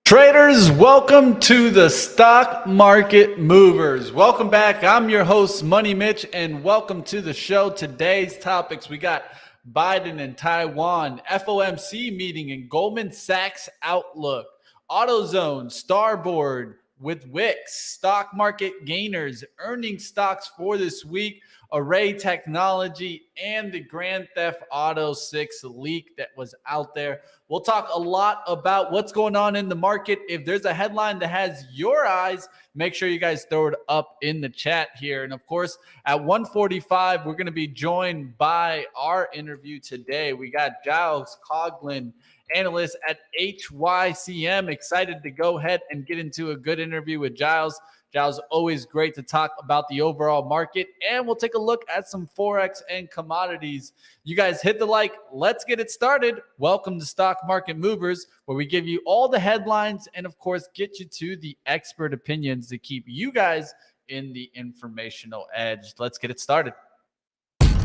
Traders, welcome to the Stock Market Movers. Welcome back. I'm your host, Money Mitch, and welcome to the show. Today's topics, we got Biden and Taiwan, FOMC meeting and Goldman Sachs outlook, Autozone, Starboard with Wix, stock market gainers, earning stocks for this week, Array Technology, and the Grand Theft Auto 6 leak that was out there. We'll talk a lot about what's going on in the market. If there's a headline that has your eyes, make sure you guys throw it up in the chat here. And of course, at 1:45, we're going to be joined by our interview today. We got Giles Coughlin, analyst at HYCM. Excited to go ahead and get into a good interview with Giles. Giles, always great to talk about the overall market, and we'll take a look at some Forex and commodities. You guys hit the like. Let's get it started. Welcome to Stock Market Movers, where we give you all the headlines and, of course, get you to the expert opinions to keep you guys in the informational edge. Let's get it started.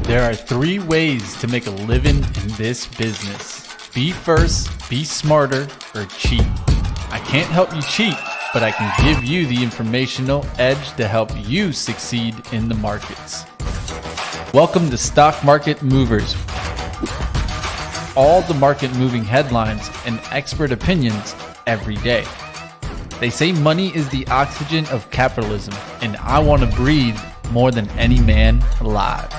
There are three ways to make a living in this business: be first, be smarter, or cheat. I can't help you cheat, but I can give you the informational edge to help you succeed in the markets. Welcome to Stock Market Movers. All the market moving headlines and expert opinions every day. They say money is the oxygen of capitalism, and I want to breathe more than any man alive.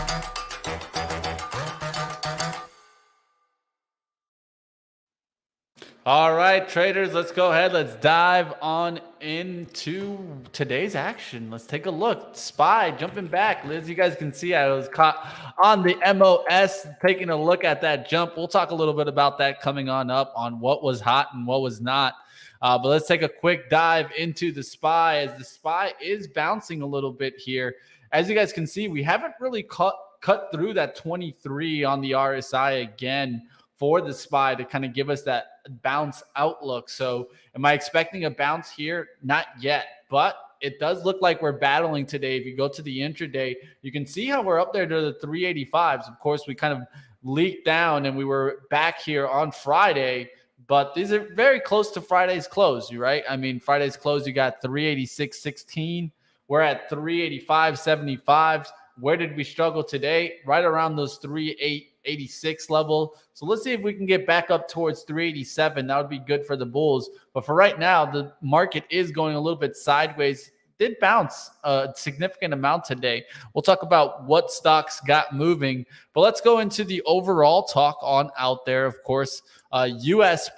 All right, traders, let's go ahead. Let's dive on into today's action. Let's take a look. SPY jumping back. As you guys can see, I was caught on the MOS taking a look at that jump. We'll talk a little bit about that coming on up on what was hot and what was not. But let's take a quick dive into the SPY, as the SPY is bouncing a little bit here. As you guys can see, we haven't really cut through that 23 on the RSI again for the SPY to kind of give us that bounce outlook. So am I expecting a bounce here? Not yet, but it does look like we're battling today. If you go to the intraday, you can see how we're up there to the 385s. Of course, we kind of leaked down and we were back here on Friday, but these are very close to Friday's close, right? I mean, Friday's close, you got 386.16. We're at 385.75. Where did we struggle today? Right around those 386 level. So let's see if we can get back up towards 387. That would be good for the bulls. But for right now, the market is going a little bit sideways. Did bounce a significant amount today. We'll talk about what stocks got moving, but let's go into the overall talk on out there. Of course, U.S.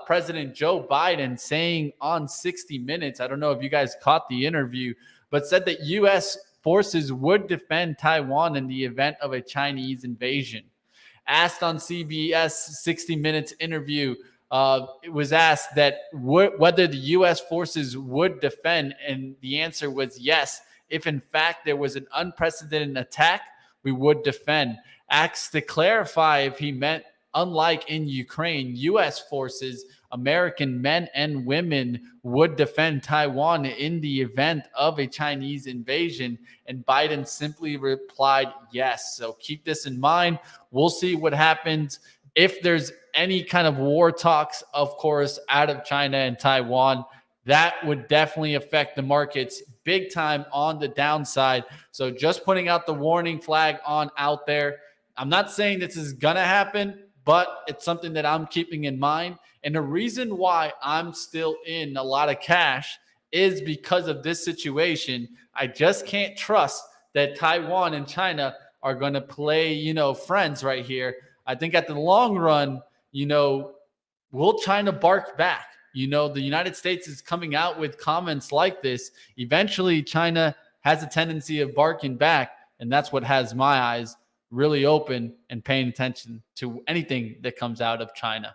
President Joe Biden saying on 60 Minutes, I don't know if you guys caught the interview, but said that U.S. forces would defend Taiwan in the event of a Chinese invasion. Asked on CBS 60 Minutes interview, it was asked that whether the U.S. forces would defend, and the answer was yes. If in fact there was an unprecedented attack, we would defend. Asked to clarify if he meant, unlike in Ukraine, U.S. forces, American men and women would defend Taiwan in the event of a Chinese invasion. And Biden simply replied, yes. So keep this in mind. We'll see what happens. If there's any kind of war talks, of course, out of China and Taiwan, that would definitely affect the markets big time on the downside. So just putting out the warning flag on out there. I'm not saying this is going to happen, but it's something that I'm keeping in mind. And the reason why I'm still in a lot of cash is because of this situation. I just can't trust that Taiwan and China are going to play, friends right here. I think at the long run, will China bark back? The United States is coming out with comments like this. Eventually, China has a tendency of barking back, and that's what has my eyes really open and paying attention to anything that comes out of China.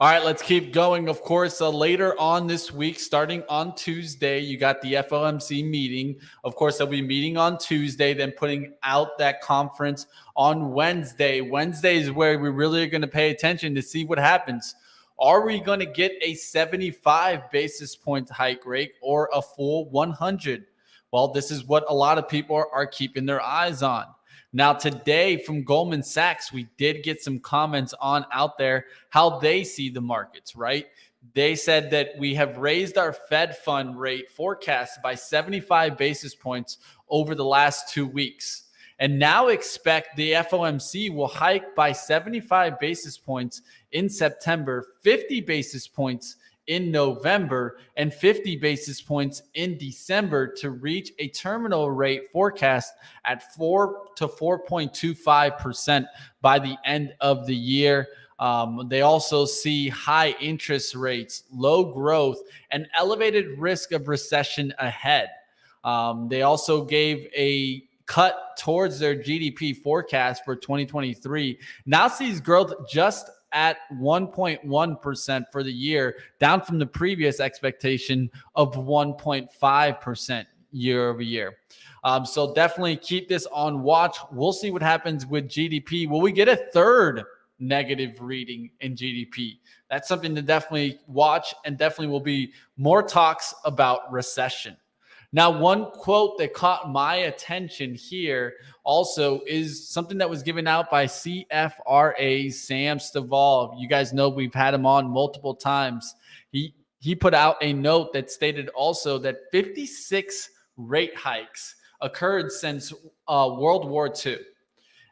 All right, let's keep going. Of course, later on this week, starting on Tuesday, you got the FOMC meeting. Of course, they'll be meeting on Tuesday, then putting out that conference on Wednesday. Wednesday is where we really are going to pay attention to see what happens. Are we going to get a 75 basis point hike rate or a full 100? Well, this is what a lot of people are keeping their eyes on. Now, today from Goldman Sachs, we did get some comments on out there how they see the markets, right? They said that we have raised our Fed fund rate forecast by 75 basis points over the last 2 weeks. And now expect the FOMC will hike by 75 basis points in September, 50 basis points in November, and 50 basis points in December to reach a terminal rate forecast at 4 to 4.25% by the end of the year. They also see high interest rates, low growth, and elevated risk of recession ahead. They also gave a cut towards their GDP forecast for 2023. Now sees growth just at 1.1% for the year, down from the previous expectation of 1.5% year over year. So definitely keep this on watch. We'll see what happens with GDP. Will we get a third negative reading in GDP? That's something to definitely watch, and definitely will be more talks about recession. Now, one quote that caught my attention here also is something that was given out by CFRA's Sam Stovall. You guys know we've had him on multiple times. He put out a note that stated also that 56 rate hikes occurred since World War II.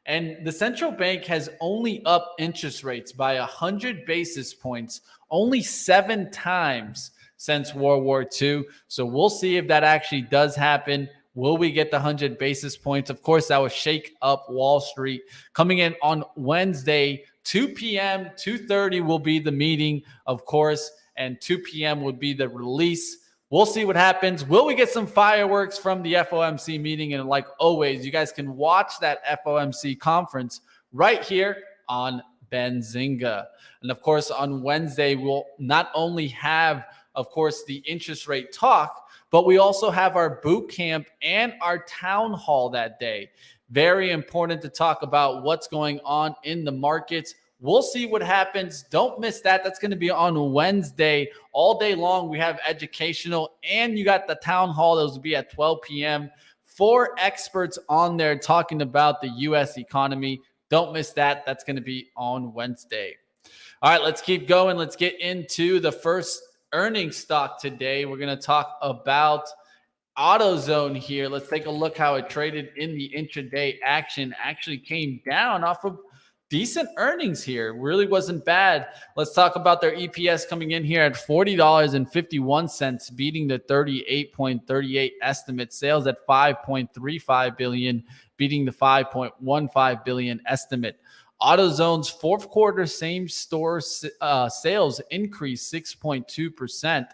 And the central bank has only upped interest rates by 100 basis points only 7 times since World War II. So we'll see if that actually does happen. Will we get the 100 basis points? Of course, that would shake up Wall Street. Coming in on Wednesday, 2 p.m., 2:30 will be the meeting, of course, and 2 p.m. would be the release. We'll see what happens. Will we get some fireworks from the FOMC meeting? And like always, you guys can watch that FOMC conference right here on Benzinga. And of course, on Wednesday, we'll not only have, of course, the interest rate talk, but we also have our boot camp and our town hall that day. Very important to talk about what's going on in the markets. We'll see what happens. Don't miss that. That's going to be on Wednesday all day long. We have educational, and you got the town hall. Those will be at 12 p.m. 4 experts on there talking about the U.S. economy. Don't miss that. That's going to be on Wednesday. All right, let's keep going. Let's get into the first earnings stock today. We're going to talk about Autozone here. Let's take a look how it traded in the intraday action. Actually came down off of decent earnings here. Really wasn't bad. Let's talk about their EPS coming in here at $40.51, beating the 38.38 estimate. Sales at $5.35 billion, beating the $5.15 billion estimate. AutoZone's fourth quarter same-store sales increased 6.2%,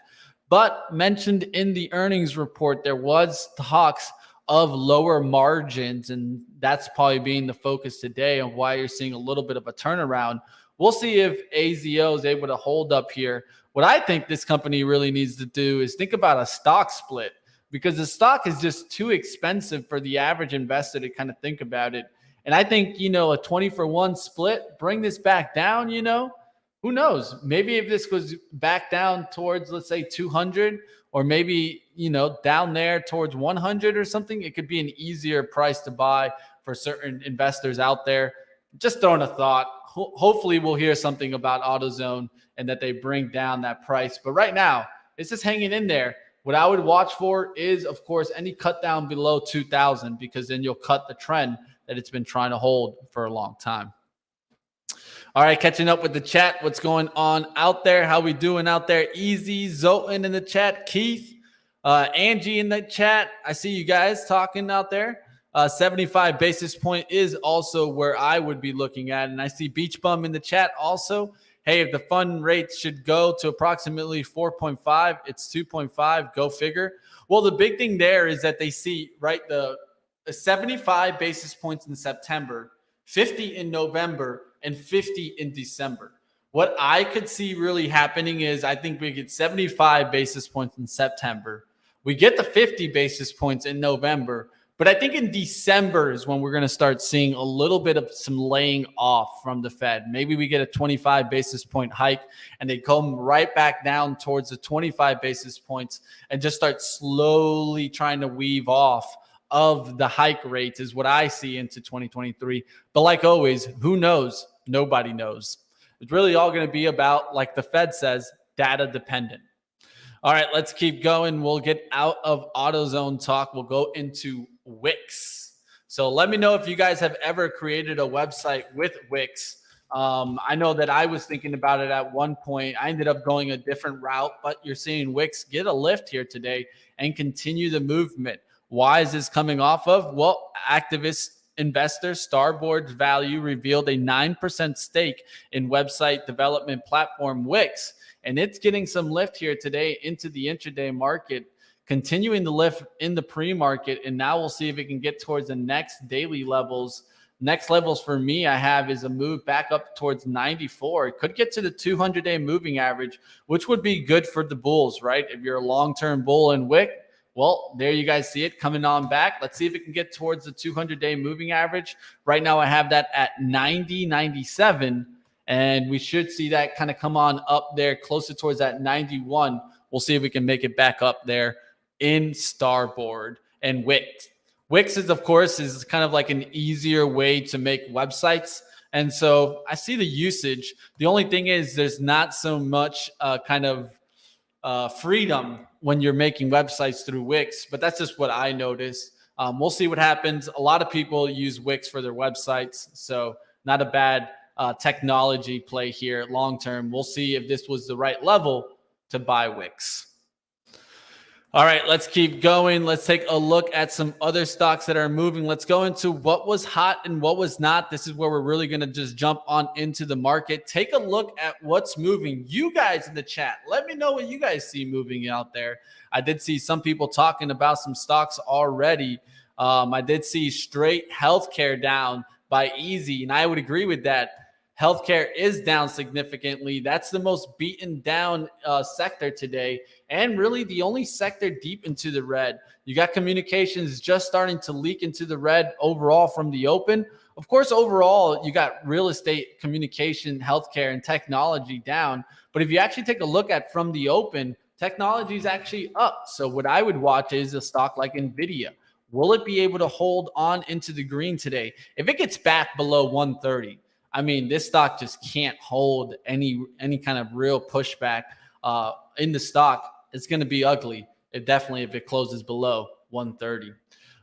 but mentioned in the earnings report there was talks of lower margins, and that's probably being the focus today of why you're seeing a little bit of a turnaround. We'll see if AZO is able to hold up here. What I think this company really needs to do is think about a stock split, because the stock is just too expensive for the average investor to kind of think about it. And I think, a 20-for-1 split, bring this back down, who knows? Maybe if this goes back down towards, let's say, 200, or maybe, down there towards 100 or something, it could be an easier price to buy for certain investors out there. Just throwing a thought. Hopefully we'll hear something about AutoZone and that they bring down that price. But right now, it's just hanging in there. What I would watch for is, of course, any cut down below 2,000, because then you'll cut the trend that it's been trying to hold for a long time. All right, catching up with the chat. What's going on out there? How we doing out there? Easy, Zoltan in the chat, Keith, Angie in the chat. I see you guys talking out there. 75 basis point is also where I would be looking at. And I see Beach Bum in the chat also. Hey, if the fund rate should go to approximately 4.5, it's 2.5. Go figure. Well, the big thing there is that they see, right, the 75 basis points in September, 50 in November, and 50 in December. What I could see really happening is I think we get 75 basis points in September. We get the 50 basis points in November. But I think in December is when we're going to start seeing a little bit of some laying off from the Fed. Maybe we get a 25 basis point hike and they come right back down towards the 25 basis points and just start slowly trying to weave off of the hike rates is what I see into 2023. But like always, who knows? Nobody knows. It's really all going to be about, like the Fed says, data dependent. All right, let's keep going. We'll get out of AutoZone talk. We'll go into Wix. So let me know if you guys have ever created a website with Wix. I know that I was thinking about it at one point. I ended up going a different route, but you're seeing Wix get a lift here today and continue the movement. Why is this coming off of? Well, activist investor Starboard Value revealed a 9% stake in website development platform Wix, and it's getting some lift here today into the intraday market, continuing the lift in the pre-market, and now we'll see if it can get towards the next daily levels. Next levels for me I have is a move back up towards 94. It could get to the 200-day moving average, which would be good for the bulls, right? If you're a long-term bull in Wix, well, there you guys see it coming on back. Let's see if it can get towards the 200-day moving average. Right now I have that at 90.97, and we should see that kind of come on up there closer towards that 91. We'll see if we can make it back up there in Starboard and Wix. Wix is, of course, is kind of like an easier way to make websites. And so I see the usage. The only thing is there's not so much freedom when you're making websites through Wix, but that's just what I noticed. We'll see what happens. A lot of people use Wix for their websites, so not a bad technology play here long term. We'll see if this was the right level to buy Wix. All right, let's keep going. Let's take a look at some other stocks that are moving. Let's go into what was hot and what was not. This is where we're really going to just jump on into the market. Take a look at what's moving. You guys in the chat, let me know what you guys see moving out there. I did see some people talking about some stocks already. I did see straight healthcare down by Easy, and I would agree with that. Healthcare is down significantly. That's the most beaten down sector today, and really the only sector deep into the red. You got communications just starting to leak into the red overall from the open. Of course, overall, you got real estate, communication, healthcare, and technology down. But if you actually take a look at from the open, technology is actually up. So what I would watch is a stock like NVIDIA. Will it be able to hold on into the green today? If it gets back below 130, I mean, this stock just can't hold any kind of real pushback in the stock. It's going to be ugly. If it closes below 130.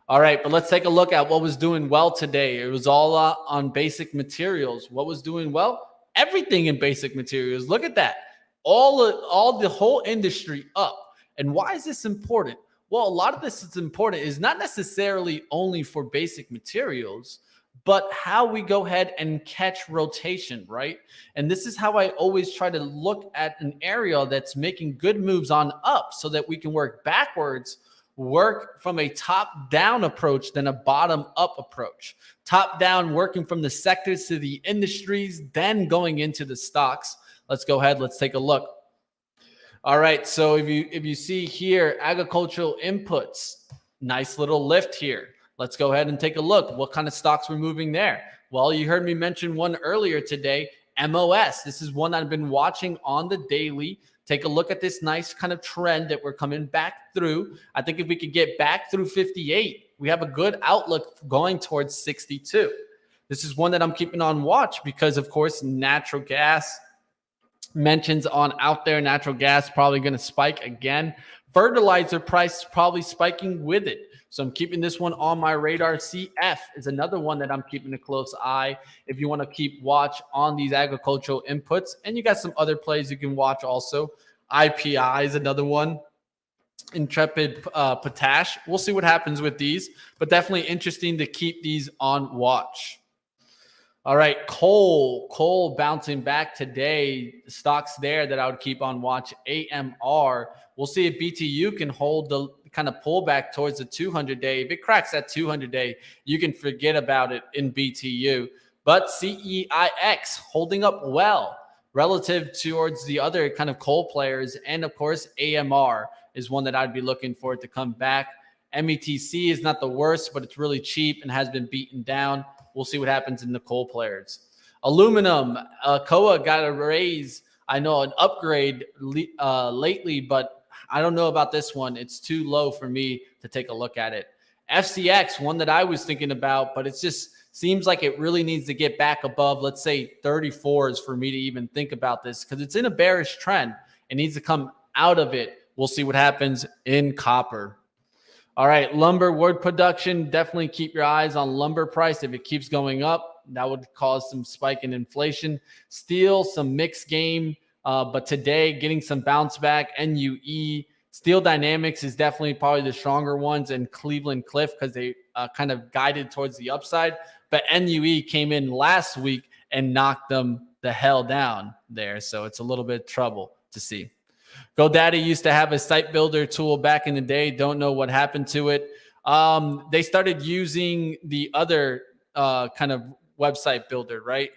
All right, but let's take a look at what was doing well today. It was all on basic materials. What was doing well? Everything in basic materials. Look at that. All the whole industry up. And why is this important? Well, a lot of this is important is not necessarily only for basic materials, but how we go ahead and catch rotation, right? And this is how I always try to look at an area that's making good moves on up so that we can work backwards, work from a top-down approach than a bottom-up approach. Top-down, working from the sectors to the industries, then going into the stocks. Let's go ahead. Let's take a look. All right, so if you see here, agricultural inputs, nice little lift here. Let's go ahead and take a look. What kind of stocks were moving there? Well, you heard me mention one earlier today, MOS. This is one I've been watching on the daily. Take a look at this nice kind of trend that we're coming back through. I think if we could get back through 58, we have a good outlook going towards 62. This is one that I'm keeping on watch because, of course, natural gas mentions on out there. Natural gas probably going to spike again. Fertilizer price probably spiking with it. So I'm keeping this one on my radar. CF is another one that I'm keeping a close eye if you want to keep watch on these agricultural inputs. And you got some other plays you can watch also. IPI is another one. Intrepid Potash. We'll see what happens with these, but definitely interesting to keep these on watch. All right, coal bouncing back today. Stocks there that I would keep on watch. AMR. We'll see if BTU can hold the kind of pullback towards the 200-day. If it cracks that 200-day, you can forget about it in BTU. But CEIX holding up well relative towards the other kind of coal players. And, of course, AMR is one that I'd be looking for it to come back. METC is not the worst, but it's really cheap and has been beaten down. We'll see what happens in the coal players. Aluminum, COA got a raise. I know an upgrade lately, but I don't know about this one. It's too low for me to take a look at it. FCX, one that I was thinking about, but it just seems like it really needs to get back above, let's say 34s for me to even think about this, because it's in a bearish trend. It needs to come out of it. We'll see what happens in copper. All right, lumber wood production. Definitely keep your eyes on lumber price. If it keeps going up, that would cause some spike in inflation. Steel, some mixed game, but today getting some bounce back. NUE, Steel Dynamics is definitely probably the stronger ones, and Cleveland Cliff because they kind of guided towards the upside. But NUE came in last week and knocked them the hell down there, so it's a little bit of trouble to see. GoDaddy used to have a site builder tool back in the day. Don't know what happened to it. They started using the other kind of website builder, right?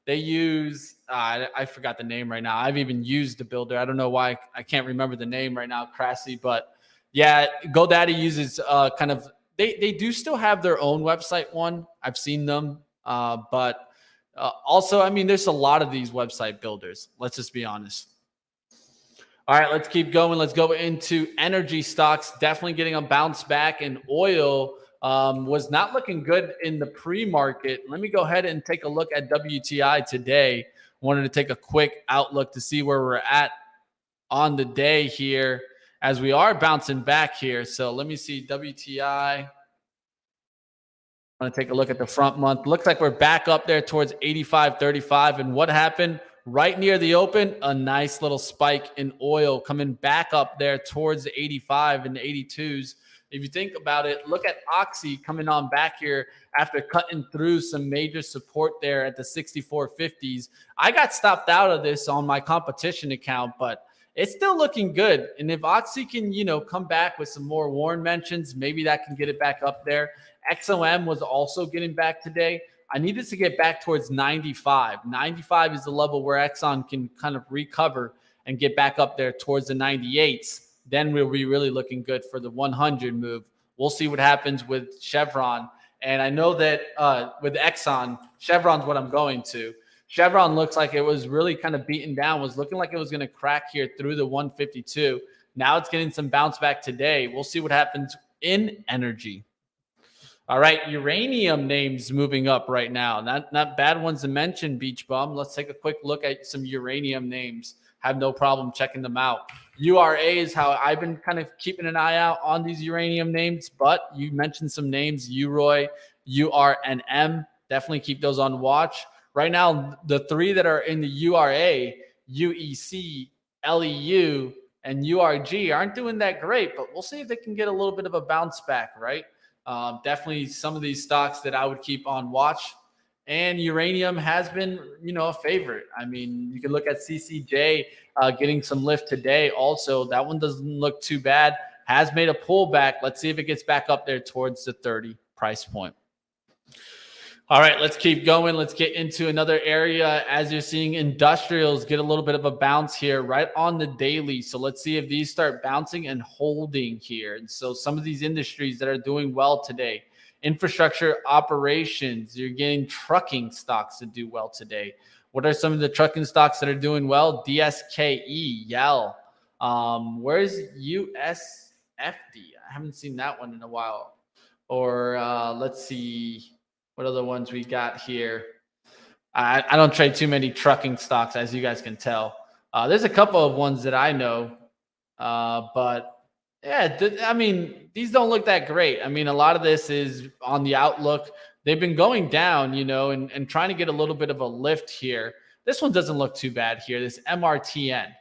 They use, I forgot the name right now. I've even used the builder. I don't know why I can't remember the name right now, Crassy. But yeah, GoDaddy uses kind of, they do still have their own website one. I've seen them. But also, I mean, there's a lot of these website builders. Let's just be honest. All right, let's keep going. Let's go into energy stocks. Definitely getting a bounce back, and oil was not looking good in the pre-market. Let me go ahead and take a look at WTI today. Wanted to take a quick outlook to see where we're at on the day here as we are bouncing back here. So let me see WTI. I want to take a look at the front month. Looks like we're back up there towards 85.35. And what happened? Right near the open, a nice little spike in oil coming back up there towards the 85 and the 82s. If you think about it, look at Oxy coming on back here after cutting through some major support there at the 64.50s. I got stopped out of this on my competition account, but it's still looking good. And if Oxy can, come back with some more Warren mentions, maybe that can get it back up there. XOM was also getting back today. I need this to get back towards 95. 95 is the level where Exxon can kind of recover and get back up there towards the 98s. Then we'll be really looking good for the 100 move. We'll see what happens with Chevron. And I know that with Exxon, Chevron's what I'm going to. Chevron looks like it was really kind of beaten down, was looking like it was going to crack here through the 152. Now it's getting some bounce back today. We'll see what happens in energy. All right, uranium names moving up right now. Not bad ones to mention, Beach Bum. Let's take a quick look at some uranium names. Have no problem checking them out. URA is how I've been kind of keeping an eye out on these uranium names, but you mentioned some names, UROY, URNM. Definitely keep those on watch. Right now, the three that are in the URA, UEC, LEU, and URG aren't doing that great, but we'll see if they can get a little bit of a bounce back, right? Definitely some of these stocks that I would keep on watch. And uranium has been, a favorite. I mean, you can look at CCJ getting some lift today. Also, that one doesn't look too bad. Has made a pullback. Let's see if it gets back up there towards the 30 price point. All right, let's keep going. Let's get into another area. As you're seeing, industrials get a little bit of a bounce here right on the daily. So let's see if these start bouncing and holding here. And so some of these industries that are doing well today, infrastructure operations, you're getting trucking stocks to do well today. What are some of the trucking stocks that are doing well? DSKE, YEL. Where's USFD? I haven't seen that one in a while. Or let's see. What other ones we got here? I don't trade too many trucking stocks, as you guys can tell. There's a couple of ones that I know, but yeah, I mean, these don't look that great. I mean, a lot of this is on the outlook. They've been going down, and trying to get a little bit of a lift here. This one doesn't look too bad here, this MRTN.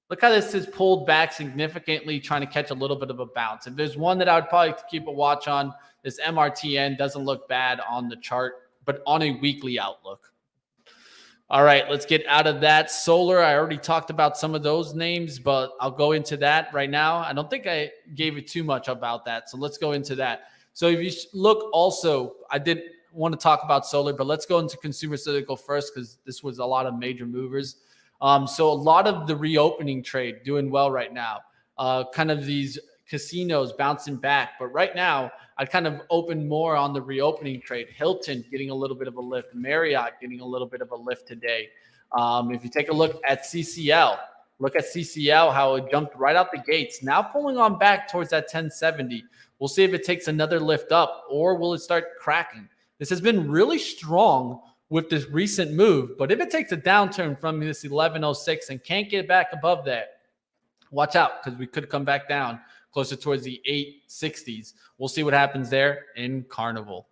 Look how this is pulled back significantly, trying to catch a little bit of a bounce. If there's one that I would probably keep a watch on, this MRTN doesn't look bad on the chart, but on a weekly outlook. All right, let's get out of that. Solar, I already talked about some of those names, but I'll go into that right now. I don't think I gave it too much about that, so let's go into that. So if you look also, I did want to talk about solar, but let's go into consumer cyclical first because this was a lot of major movers. So a lot of the reopening trade doing well right now. Kind of these casinos bouncing back. But right now, I'd kind of open more on the reopening trade. Hilton getting a little bit of a lift. Marriott getting a little bit of a lift today. If you take a look at CCL, how it jumped right out the gates. Now pulling on back towards that 1070. We'll see if it takes another lift up or will it start cracking. This has been really strong with this recent move, but if it takes a downturn from this 1106 and can't get back above that, watch out, because we could come back down closer towards the 860s. We'll see what happens there in Carnival.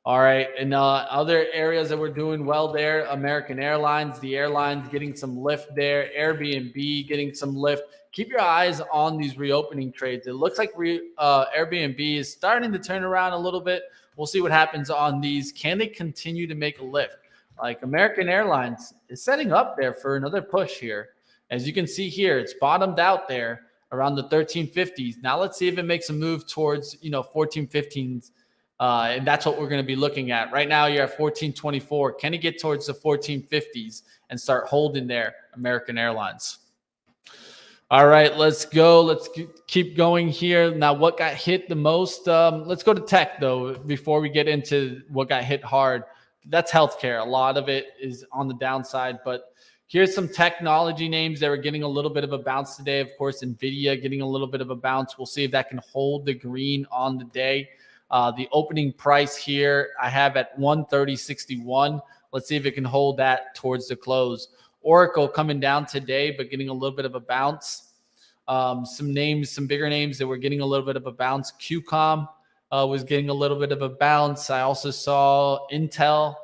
All right, and other areas that we're doing well there, American Airlines, the airlines getting some lift there, Airbnb getting some lift. Keep your eyes on these reopening trades. It looks like Airbnb is starting to turn around a little bit. We'll see what happens on these. Can they continue to make a lift? Like American Airlines is setting up there for another push here. As you can see here, it's bottomed out there around the 1350s. Now let's see if it makes a move towards 1415s. And that's what we're going to be looking at. Right now, you're at 1424. Can it get towards the 1450s and start holding there, American Airlines? All right, let's go. Let's keep going here. Now, what got hit the most? Let's go to tech, though, before we get into what got hit hard. That's healthcare. A lot of it is on the downside, but here's some technology names that are getting a little bit of a bounce today. Of course, NVIDIA getting a little bit of a bounce. We'll see if that can hold the green on the day. The opening price here I have at 130.61. Let's see if it can hold that towards the close. Oracle coming down today, but getting a little bit of a bounce. Some bigger names that were getting a little bit of a bounce. QCOM was getting a little bit of a bounce. I also saw Intel.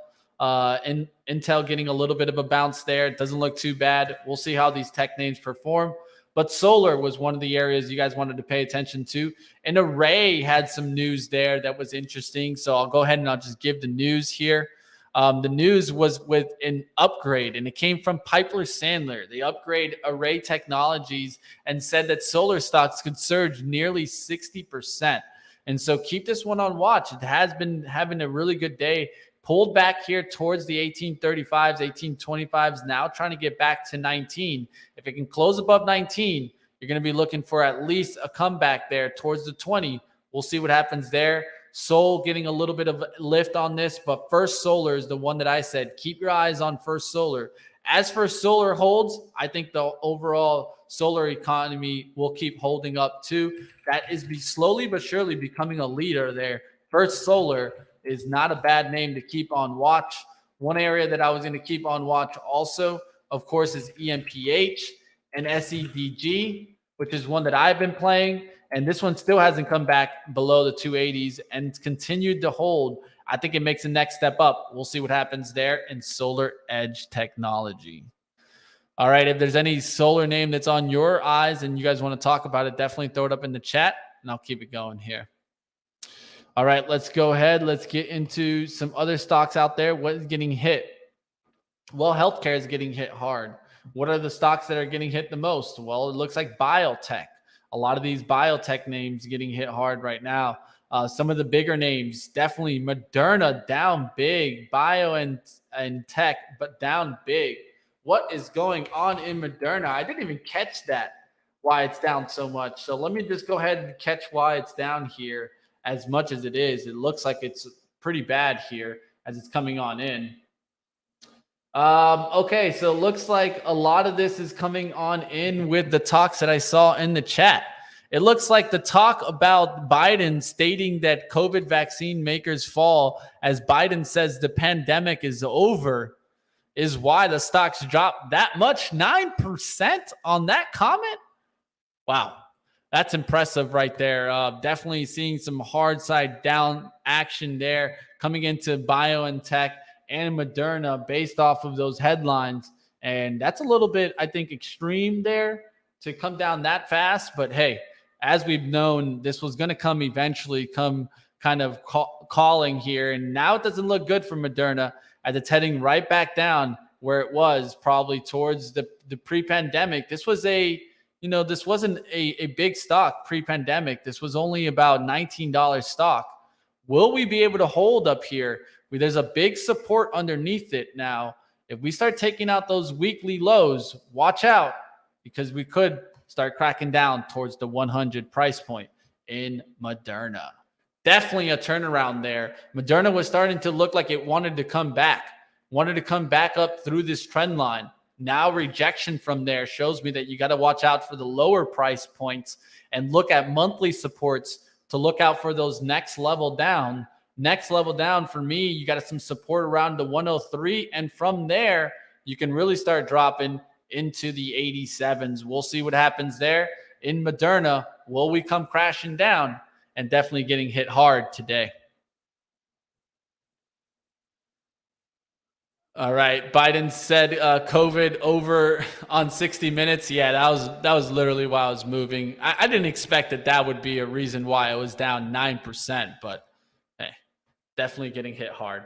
Intel getting a little bit of a bounce there. It doesn't look too bad. We'll see how these tech names perform. But solar was one of the areas you guys wanted to pay attention to. And Array had some news there that was interesting. So I'll go ahead and I'll just give the news here. The news was with an upgrade, and it came from Piper Sandler. They upgrade Array Technologies and said that solar stocks could surge nearly 60%. And so keep this one on watch. It has been having a really good day. Pulled back here towards the 1835s, 1825s, now trying to get back to 19. If it can close above 19, you're going to be looking for at least a comeback there towards the 20. We'll see what happens there. Sol getting a little bit of lift on this, but First Solar is the one that I said, keep your eyes on First Solar. As First Solar holds, I think the overall solar economy will keep holding up too. That is slowly but surely becoming a leader there. First Solar is not a bad name to keep on watch. One area that I was going to keep on watch also, of course, is EMPH and SEDG, which is one that I've been playing. And this one still hasn't come back below the 280s and it's continued to hold. I think it makes the next step up. We'll see what happens there in Solar Edge Technology. All right, if there's any solar name that's on your eyes and you guys want to talk about it, definitely throw it up in the chat and I'll keep it going here. All right, let's go ahead. Let's get into some other stocks out there. What is getting hit? Well, healthcare is getting hit hard. What are the stocks that are getting hit the most? Well, it looks like biotech. A lot of these biotech names getting hit hard right now. Some of the bigger names, definitely Moderna down big, bio and tech, but down big. What is going on in Moderna? I didn't even catch that, why it's down so much. So let me just go ahead and catch why it's down here. As much as it is, it looks like it's pretty bad here as it's coming on in. Okay, so it looks like a lot of this is coming on in with the talks that I saw in the chat. It looks like the talk about Biden stating that COVID vaccine makers fall as Biden says the pandemic is over is why the stocks dropped that much, 9% on that comment. Wow. That's impressive right there. Definitely seeing some hard side down action there coming into bio and tech and Moderna based off of those headlines. And that's a little bit, I think, extreme there to come down that fast. But hey, as we've known, this was going to come eventually, come kind of calling here. And now it doesn't look good for Moderna as it's heading right back down where it was probably towards the pre-pandemic. This was this wasn't a big stock pre-pandemic. This was only about $19 stock. Will we be able to hold up here? There's a big support underneath it now. If we start taking out those weekly lows, watch out because we could start cracking down towards the 100 price point in Moderna. Definitely a turnaround there. Moderna was starting to look like it wanted to come back up through this trend line. Now rejection from there shows me that you got to watch out for the lower price points and look at monthly supports to look out for those next level down. Next level down for me, you got some support around the 103. And from there, you can really start dropping into the 87s. We'll see what happens there. In Moderna, will we come crashing down? And definitely getting hit hard today. All right. Biden said COVID over on 60 Minutes. Yeah, that was literally why I was moving. I didn't expect that would be a reason why I was down 9%, but hey, definitely getting hit hard.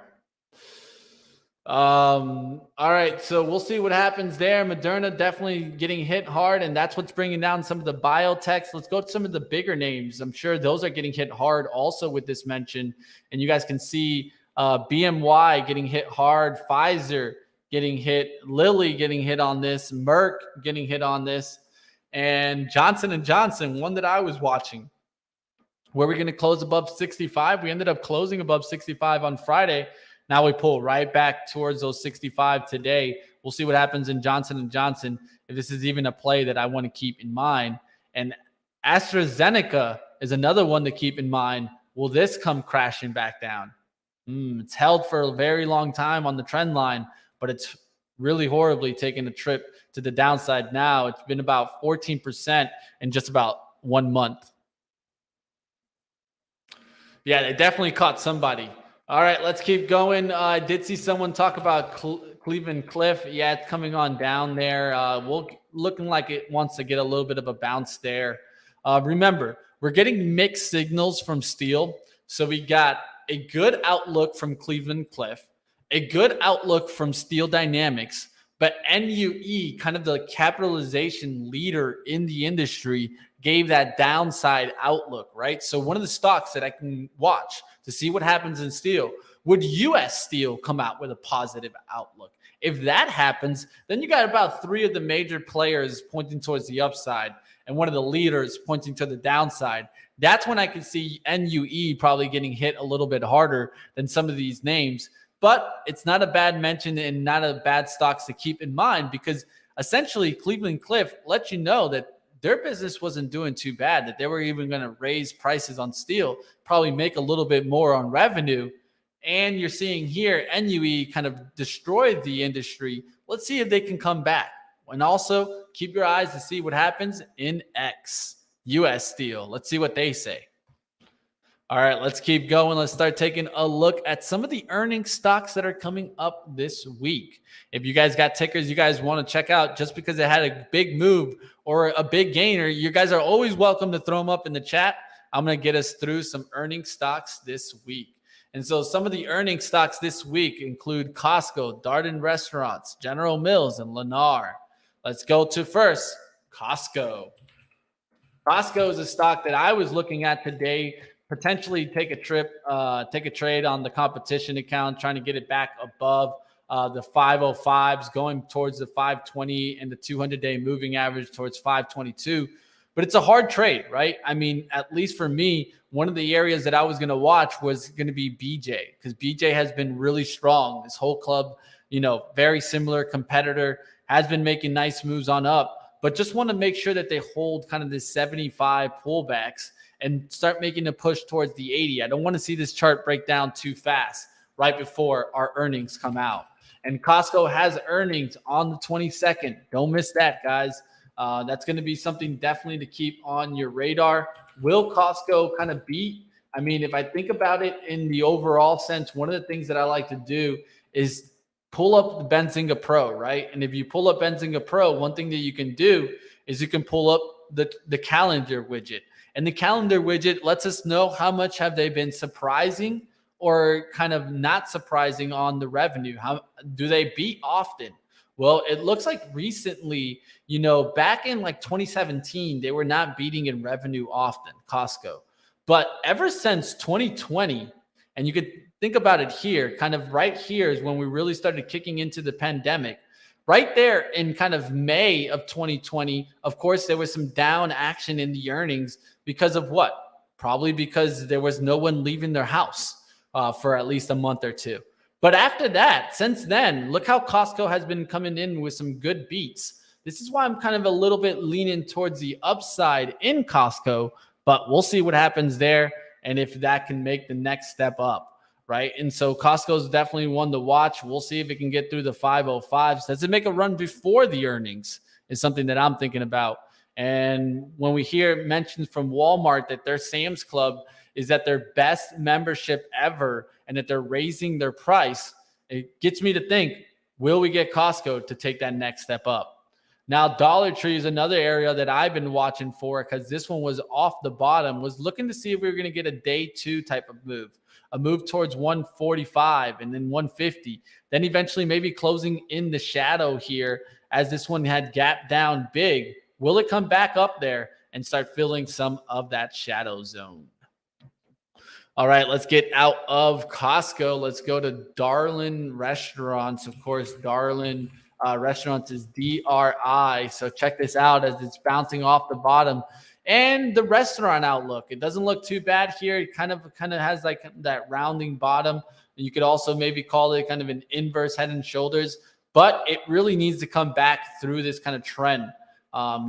All right, so we'll see what happens there. Moderna definitely getting hit hard, and that's what's bringing down some of the biotechs. Let's go to some of the bigger names. I'm sure those are getting hit hard also with this mention, and you guys can see BMY getting hit hard, Pfizer getting hit, Lilly getting hit on this, Merck getting hit on this, and Johnson & Johnson, one that I was watching. Where we're going to close above 65. We ended up closing above 65 on Friday. Now we pull right back towards those 65 today. We'll see what happens in Johnson & Johnson, if this is even a play that I want to keep in mind. And AstraZeneca is another one to keep in mind. Will this come crashing back down? It's held for a very long time on the trend line, but it's really horribly taken a trip to the downside now. It's been about 14% in just about 1 month. Yeah, they definitely caught somebody. All right, let's keep going. I did see someone talk about Cleveland Cliff. Yeah, it's coming on down there. Looking like it wants to get a little bit of a bounce there. Remember, we're getting mixed signals from steel. So we got a good outlook from Cleveland Cliff, a good outlook from Steel Dynamics, but NUE, kind of the capitalization leader in the industry, gave that downside outlook, right? So one of the stocks that I can watch to see what happens in steel, would US Steel come out with a positive outlook? If that happens, then you got about 3 of the major players pointing towards the upside and one of the leaders pointing to the downside. That's when I can see NUE probably getting hit a little bit harder than some of these names. But it's not a bad mention and not a bad stocks to keep in mind, because essentially Cleveland Cliff lets you know that their business wasn't doing too bad, that they were even going to raise prices on steel, probably make a little bit more on revenue. And you're seeing here NUE kind of destroyed the industry. Let's see if they can come back. And also keep your eyes to see what happens in US Steel. Let's see what they say. All right, let's keep going. Let's start taking a look at some of the earnings stocks that are coming up this week. If you guys got tickers you guys want to check out, just because it had a big move or a big gainer, you guys are always welcome to throw them up in the chat. I'm going to get us through some earnings stocks this week. And so some of the earnings stocks this week include Costco, Darden Restaurants, General Mills, and Lennar. Let's go to first, Costco. Costco is a stock that I was looking at today, potentially take a trade on the competition account, trying to get it back above the 505s, going towards the 520 and the 200-day moving average towards 522. But it's a hard trade, right? I mean, at least for me, one of the areas that I was going to watch was going to be BJ, because BJ has been really strong. This whole club, very similar competitor, has been making nice moves on up, but just want to make sure that they hold kind of this 75 pullbacks and start making a push towards the 80. I don't want to see this chart break down too fast right before our earnings come out. And Costco has earnings on the 22nd. Don't miss that, guys. That's going to be something definitely to keep on your radar. Will Costco kind of beat? I mean, if I think about it in the overall sense, one of the things that I like to do is pull up the Benzinga Pro, right? And if you pull up Benzinga Pro, one thing that you can do is you can pull up the calendar widget. And the calendar widget lets us know how much have they been surprising or kind of not surprising on the revenue. How do they beat often? Well, it looks like recently, back in like 2017, they were not beating in revenue often, Costco. But ever since 2020, and you could think about it here, kind of right here is when we really started kicking into the pandemic. Right there in kind of May of 2020, of course, there was some down action in the earnings because of what? Probably because there was no one leaving their house for at least a month or two. But after that, since then, look how Costco has been coming in with some good beats. This is why I'm kind of a little bit leaning towards the upside in Costco, but we'll see what happens there and if that can make the next step up, right? And so Costco is definitely one to watch. We'll see if it can get through the 505s. Does it make a run before the earnings is something that I'm thinking about. And when we hear mentions from Walmart that their Sam's Club is at their best membership ever and that they're raising their price, it gets me to think, will we get Costco to take that next step up? Now, Dollar Tree is another area that I've been watching for because this one was off the bottom, was looking to see if we were going to get a day two type of move, a move towards 145 and then 150, then eventually maybe closing in the shadow here as this one had gapped down big. Will it come back up there and start filling some of that shadow zone? All right, let's get out of Costco. Let's go to Darlin Restaurants. Of course, Darlin Restaurants is DRI. So check this out as it's bouncing off the bottom. And the restaurant outlook, it doesn't look too bad here. It kind of has like that rounding bottom. You could also maybe call it kind of an inverse head and shoulders, but it really needs to come back through this kind of trend.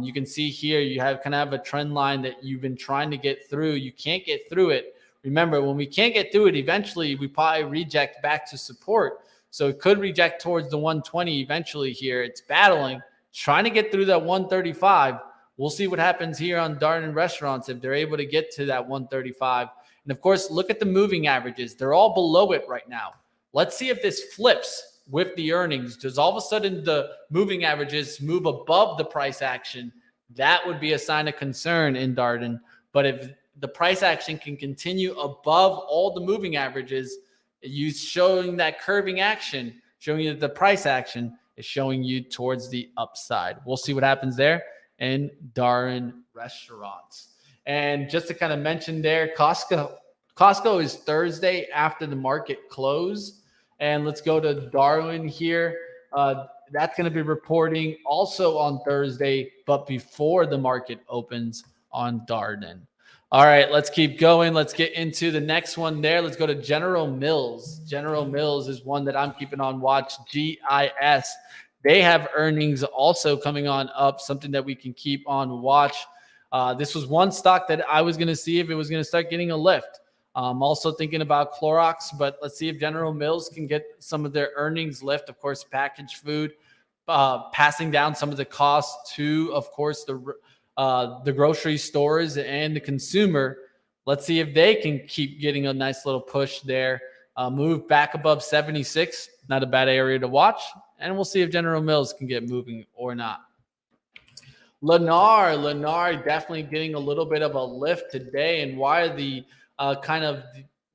You can see here you have kind of a trend line that you've been trying to get through. You can't get through it. Remember, when we can't get through it, eventually we probably reject back to support. So it could reject towards the 120 eventually here. It's battling, trying to get through that 135. We'll see what happens here on Darlin Restaurants if they're able to get to that 135. And of course, look at the moving averages. They're all below it right now. Let's see if this flips with the earnings. Does all of a sudden the moving averages move above the price action? That would be a sign of concern in Darlin. But if the price action can continue above all the moving averages, you showing that curving action, showing you that the price action is showing you towards the upside. We'll see what happens there in Darlin Restaurants. And just to kind of mention there, Costco is Thursday after the market close. And let's go to Darlin here. That's going to be reporting also on Thursday, but before the market opens on Darlin. All right, let's keep going. Let's get into the next one there. Let's go to General Mills. General Mills is one that I'm keeping on watch, GIS. They have earnings also coming on up, something that we can keep on watch. This was one stock that I was going to see if it was going to start getting a lift. I'm also thinking about Clorox, but let's see if General Mills can get some of their earnings lift. Of course, packaged food, passing down some of the costs to, of course, the grocery stores and the consumer. Let's see if they can keep getting a nice little push there. Move back above 76. Not a bad area to watch. And we'll see if General Mills can get moving or not. Lennar definitely getting a little bit of a lift today. And why are the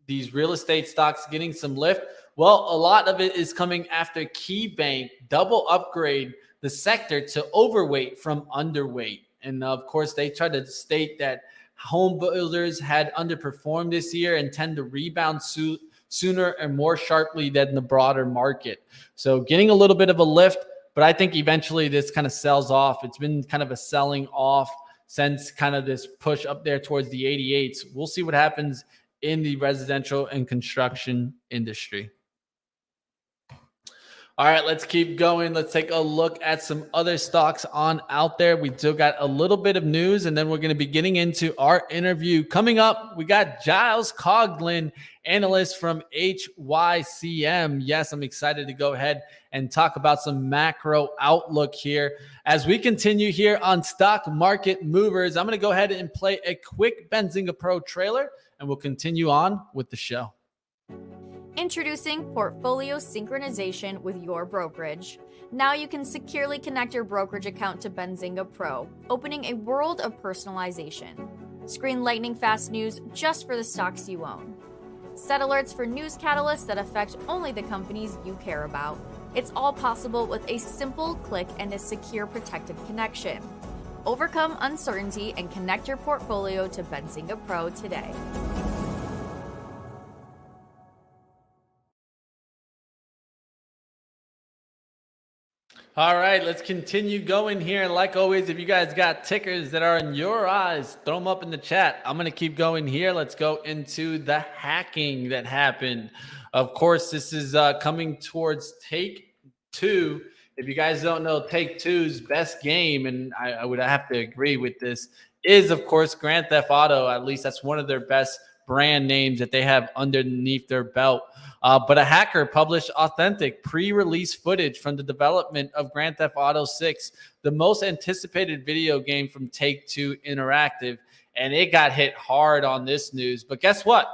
these real estate stocks getting some lift? Well, a lot of it is coming after KeyBank double upgrade the sector to overweight from underweight. And of course, they tried to state that home builders had underperformed this year and tend to rebound sooner and more sharply than the broader market. So getting a little bit of a lift, but I think eventually this kind of sells off. It's been kind of a selling off since kind of this push up there towards the 88s. We'll see what happens in the residential and construction industry. All right, let's keep going. Let's take a look at some other stocks on out there. We still got a little bit of news, and then we're going to be getting into our interview. Coming up, we got Giles Coughlin, analyst from HYCM. Yes, I'm excited to go ahead and talk about some macro outlook here. As we continue here on Stock Market Movers, I'm going to go ahead and play a quick Benzinga Pro trailer, and we'll continue on with the show. Introducing Portfolio Synchronization with your brokerage. Now you can securely connect your brokerage account to Benzinga Pro, opening a world of personalization. Screen lightning fast news just for the stocks you own. Set alerts for news catalysts that affect only the companies you care about. It's all possible with a simple click and a secure protected connection. Overcome uncertainty and connect your portfolio to Benzinga Pro today. All right, let's continue going here. And like always, if you guys got tickers that are in your eyes, throw them up in the chat. I'm going to keep going here. Let's go into the hacking that happened. Of course, this is coming towards take two If you guys don't know, Take-Two's best game, and I would have to agree with this, is, of course, Grand Theft Auto. At least that's one of their best brand names that they have underneath their belt. But a hacker published authentic pre-release footage from the development of Grand Theft Auto 6, the most anticipated video game from Take-Two Interactive, and it got hit hard on this news. But guess what?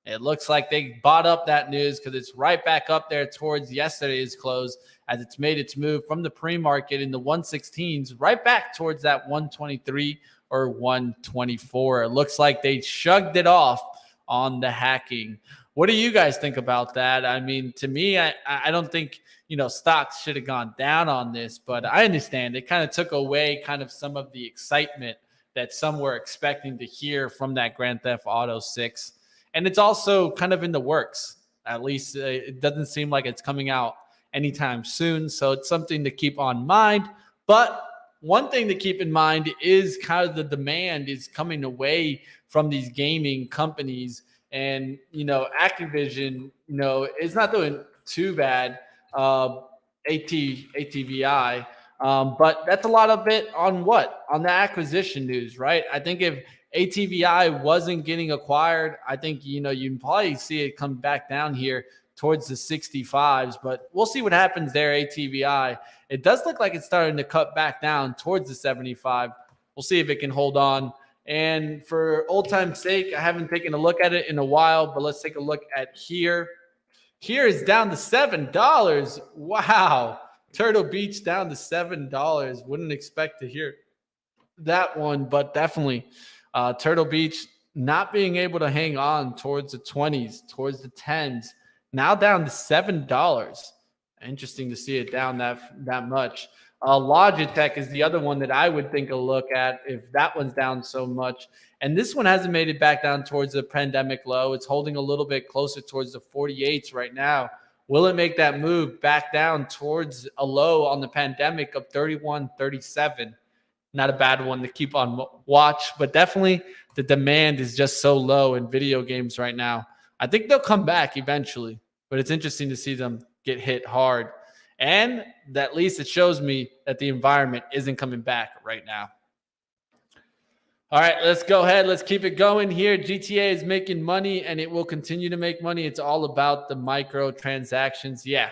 It looks like they bought up that news because it's right back up there towards yesterday's close as it's made its move from the pre-market in the 116s right back towards that 123 or 124. It looks like they shrugged it off on the hacking. What do you guys think about that? I mean, to me, I don't think, stocks should have gone down on this, but I understand it kind of took away kind of some of the excitement that some were expecting to hear from that Grand Theft Auto 6. And it's also kind of in the works. At least it doesn't seem like it's coming out anytime soon. So it's something to keep on mind. But one thing to keep in mind is kind of the demand is coming away from these gaming companies. And, Activision, it's not doing too bad. ATVI. But that's a lot of it on what? On the acquisition news, right? I think if ATVI wasn't getting acquired, I think, you can probably see it come back down here towards the 65s, but we'll see what happens there, ATVI. It does look like it's starting to cut back down towards the 75. We'll see if it can hold on. And for old time's sake, I haven't taken a look at it in a while, but let's take a look at here. Here is down to $7. Wow. Turtle Beach down to $7. Wouldn't expect to hear that one, but definitely Turtle Beach not being able to hang on towards the 20s, towards the 10s, now down to $7. Interesting to see it down that much. Logitech is the other one that I would think a look at if that one's down so much. And this one hasn't made it back down towards the pandemic low. It's holding a little bit closer towards the 48s right now. Will it make that move back down towards a low on the pandemic of 31.37? Not a bad one to keep on watch, but definitely the demand is just so low in video games right now. I think they'll come back eventually, but it's interesting to see them get hit hard. And at least it shows me that the environment isn't coming back right now. All right, let's go ahead. Let's keep it going here. GTA is making money, and it will continue to make money. It's all about the micro transactions. Yeah,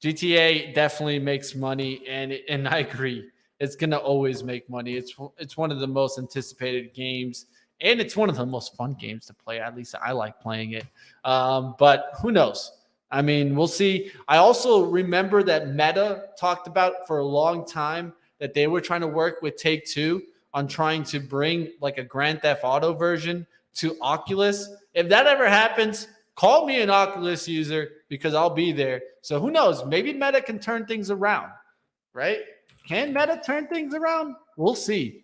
GTA definitely makes money, and I agree. It's going to always make money. It's one of the most anticipated games, and it's one of the most fun games to play. At least I like playing it. But who knows? I mean, we'll see. I also remember that Meta talked about for a long time that they were trying to work with Take-Two on trying to bring like a Grand Theft Auto version to Oculus. If that ever happens, call me an Oculus user because I'll be there. So who knows? Maybe Meta can turn things around, right? Can Meta turn things around? We'll see.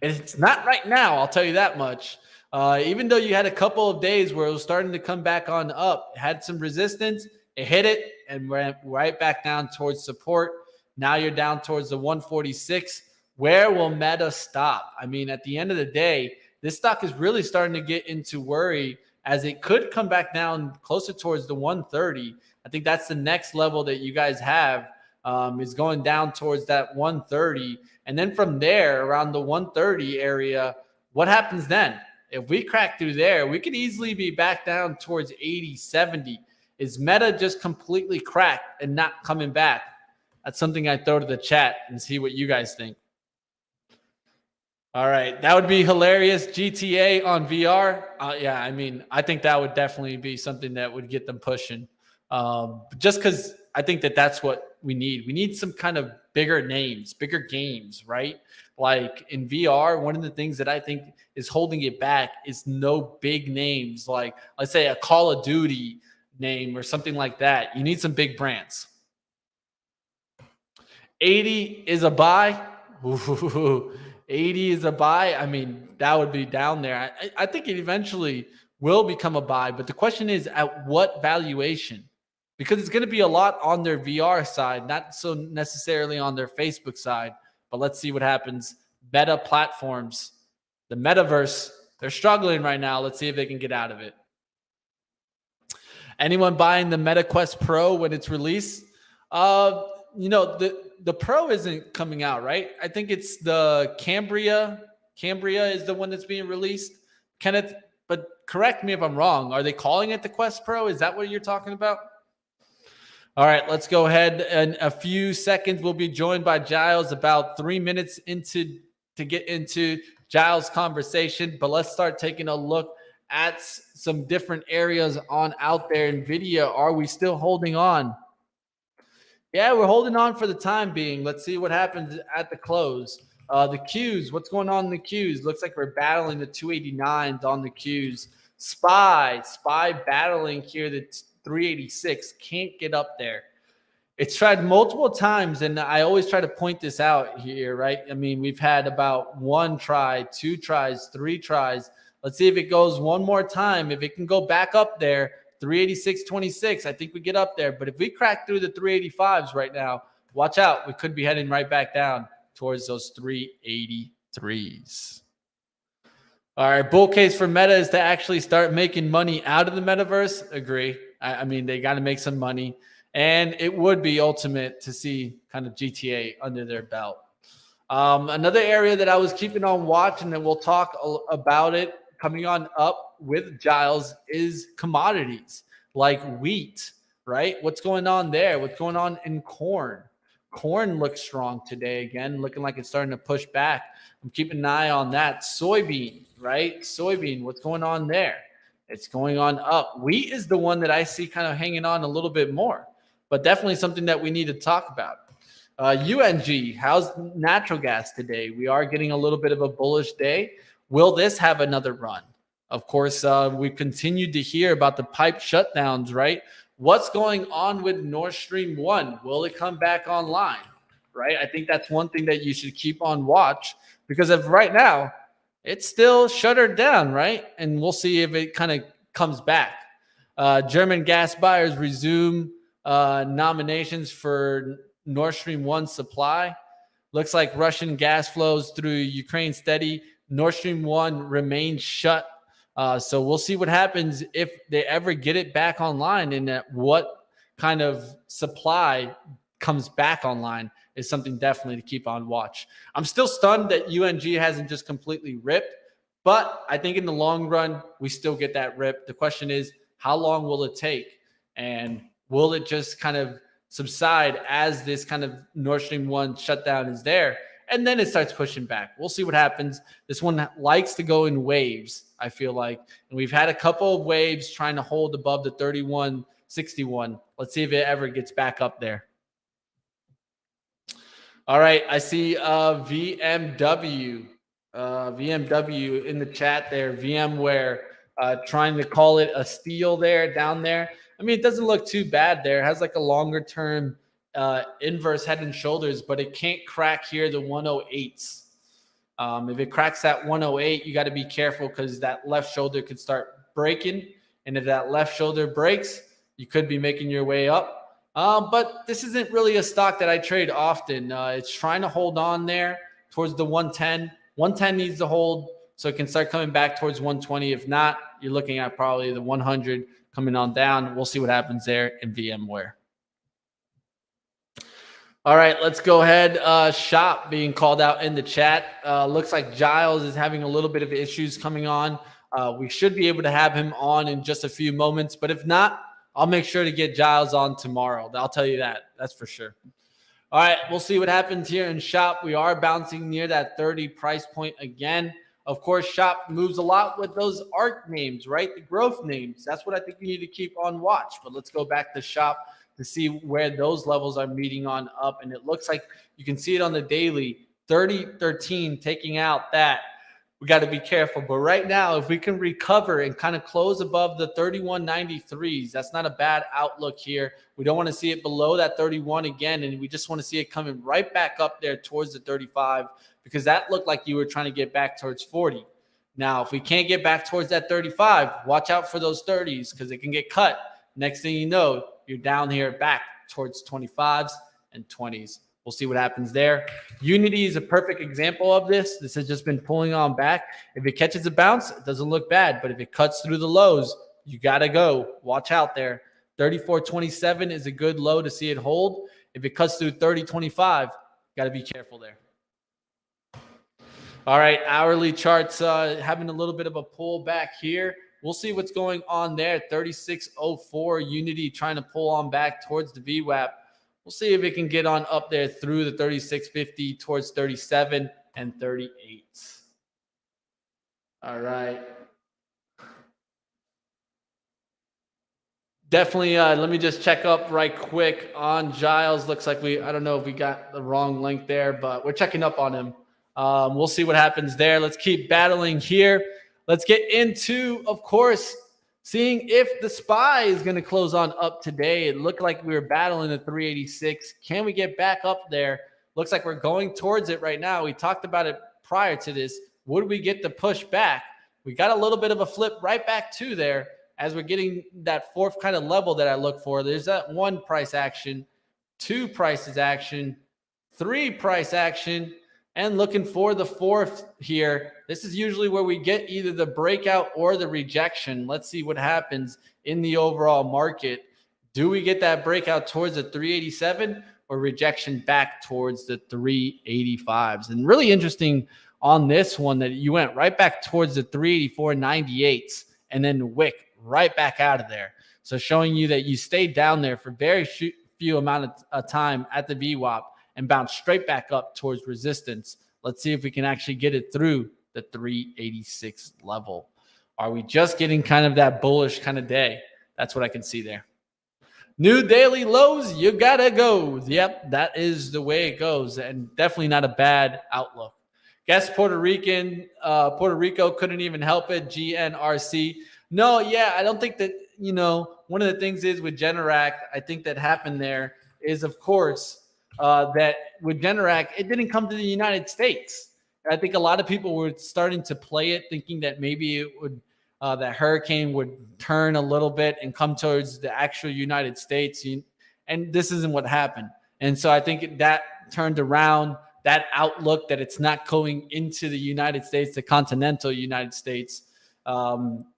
And it's not right now, I'll tell you that much. Even though you had a couple of days where it was starting to come back on up, it had some resistance, it hit it and went right back down towards support. Now you're down towards the 146. Where will Meta stop? I mean, at the end of the day, this stock is really starting to get into worry as it could come back down closer towards the 130. I think that's the next level that you guys have is going down towards that 130. And then from there, around the 130 area, what happens then? If we crack through there, we could easily be back down towards 80, 70. Is Meta just completely cracked and not coming back? That's something I throw to the chat and see what you guys think. All right, that would be hilarious. GTA on VR. Yeah, I mean, I think that would definitely be something that would get them pushing. Just because I think that that's what we need. We need some kind of bigger names, bigger games, right? Like in VR, one of the things that I think is holding it back is no big names. Like, let's say a Call of Duty name or something like that. You need some big brands. 80 is a buy. Ooh. 80 is a buy. I mean, that would be down there. I think it eventually will become a buy, but the question is at what valuation? Because it's going to be a lot on their VR side, not so necessarily on their Facebook side. But let's see what happens. Meta platforms, the metaverse, they're struggling right now. Let's see if they can get out of it. Anyone buying the Meta Quest Pro when it's released? the Pro isn't coming out, right? I think it's the Cambria. Cambria is the one that's being released. Kenneth, but correct me if I'm wrong. Are they calling it the Quest Pro? Is that what you're talking about? All right, let's go ahead. In a few seconds, we'll be joined by Giles about 3 minutes to get into Giles' conversation. But let's start taking a look at some different areas on out there. NVIDIA, are we still holding on? Yeah, we're holding on for the time being. Let's see what happens at the close. The Qs, what's going on in the Qs? Looks like we're battling the 289s on the Qs. SPY battling here the 386. Can't get up there. It's tried multiple times, and I always try to point this out here, right? I mean, we've had about 1 try, 2 tries, 3 tries. Let's see if it goes one more time. If it can go back up there, 386.26, I think we get up there. But if we crack through the 385s right now, watch out. We could be heading right back down towards those 383s. All right, bull case for Meta is to actually start making money out of the metaverse. Agree. I mean, they got to make some money. And it would be ultimate to see kind of GTA under their belt. Another area that I was keeping on watch, and then we'll talk about it coming on up with Giles, is commodities like wheat, right? What's going on there? What's going on in corn? Corn looks strong today again, looking like it's starting to push back. I'm keeping an eye on that. Soybean, right? Soybean, what's going on there? It's going on up. Wheat is the one that I see kind of hanging on a little bit more, but definitely something that we need to talk about. UNG, how's natural gas today? We are getting a little bit of a bullish day. Will this have another run? Of course, we've continued to hear about the pipe shutdowns, right? What's going on with Nord Stream 1? Will it come back online, right? I think that's one thing that you should keep on watch, because of right now, it's still shuttered down, right? And we'll see if it kind of comes back. German gas buyers resume nominations for Nord Stream 1 supply. Looks like Russian gas flows through Ukraine steady. Nord Stream 1 remains shut. So we'll see what happens if they ever get it back online, and what kind of supply comes back online is something definitely to keep on watch. I'm still stunned that UNG hasn't just completely ripped, but I think in the long run, we still get that rip. The question is, how long will it take? And will it just kind of subside as this kind of Nord Stream 1 shutdown is there? And then it starts pushing back. We'll see what happens. This one likes to go in waves, I feel like. And we've had a couple of waves trying to hold above the 31.61. Let's see if it ever gets back up there. All right, I see VMW. VMW in the chat there. VMware trying to call it a steal there, down there. I mean, it doesn't look too bad there. It has like a longer term inverse head and shoulders, but it can't crack here the 108s. If it cracks that 108, you got to be careful, because that left shoulder could start breaking. And if that left shoulder breaks, you could be making your way up. But this isn't really a stock that I trade often. It's trying to hold on there towards the 110. 110 needs to hold so it can start coming back towards 120. If not, you're looking at probably the 100 coming on down. We'll see what happens there in VMware. All right, let's go ahead. Shop being called out in the chat. Looks like Giles is having a little bit of issues coming on. We should be able to have him on in just a few moments, but if not, I'll make sure to get Giles on tomorrow. I'll tell you that. That's for sure. All right, we'll see what happens here in Shop. We are bouncing near that 30 price point again. Of course, Shop moves a lot with those ARC names, right? The growth names. That's what I think you need to keep on watch. But let's go back to Shop to see where those levels are meeting on up. And it looks like you can see it on the daily, 30.13 taking out that. We got to be careful. But right now, if we can recover and kind of close above the 31.93s, that's not a bad outlook here. We don't want to see it below that 31 again, and we just want to see it coming right back up there towards the 35, because that looked like you were trying to get back towards 40. Now, if we can't get back towards that 35, watch out for those 30s, because it can get cut. Next thing you know, you're down here back towards 25s and 20s. We'll see what happens there. Unity is a perfect example of this. This has just been pulling on back. If it catches a bounce, it doesn't look bad. But if it cuts through the lows, you got to go. Watch out there. 34.27 is a good low to see it hold. If it cuts through 30.25, got to be careful there. All right, hourly charts having a little bit of a pullback here. We'll see what's going on there. 36.04 Unity trying to pull on back towards the VWAP. We'll see if it can get on up there through the 36.50 towards 37 and 38. All right. Definitely, let me just check up right quick on Giles. Looks like I don't know if we got the wrong link there, but we're checking up on him. We'll see what happens there. Let's keep battling here. Let's get into, of course, seeing if the SPY is going to close on up today. It looked like we were battling the 386. Can we get back up there? Looks like we're going towards it right now. We talked about it prior to this. Would we get the push back? We got a little bit of a flip right back to there as we're getting that fourth kind of level that I look for. There's that 1 price action, 2 prices action, 3 price action, and looking for the 4th here. This is usually where we get either the breakout or the rejection. Let's see what happens in the overall market. Do we get that breakout towards the 387 or rejection back towards the 385s? And really interesting on this one that you went right back towards the 384.98s and then wick right back out of there. So showing you that you stayed down there for very few amount of time at the VWAP and bounce straight back up towards resistance. Let's see if we can actually get it through the 386 level. Are we just getting kind of that bullish kind of day? That's what I can see there. New daily lows, you gotta go. Yep, that is the way it goes, and definitely not a bad outlook. Guess Puerto Rico couldn't even help it. GNRC. No, yeah, I don't think that, one of the things is with Generac, I think that happened there is, of course, that with Generac, it didn't come to the United States. I think a lot of people were starting to play it, thinking that maybe it would, that hurricane would turn a little bit and come towards the actual United States. And this isn't what happened. And so I think that turned around that outlook that it's not going into the United States, the continental United States,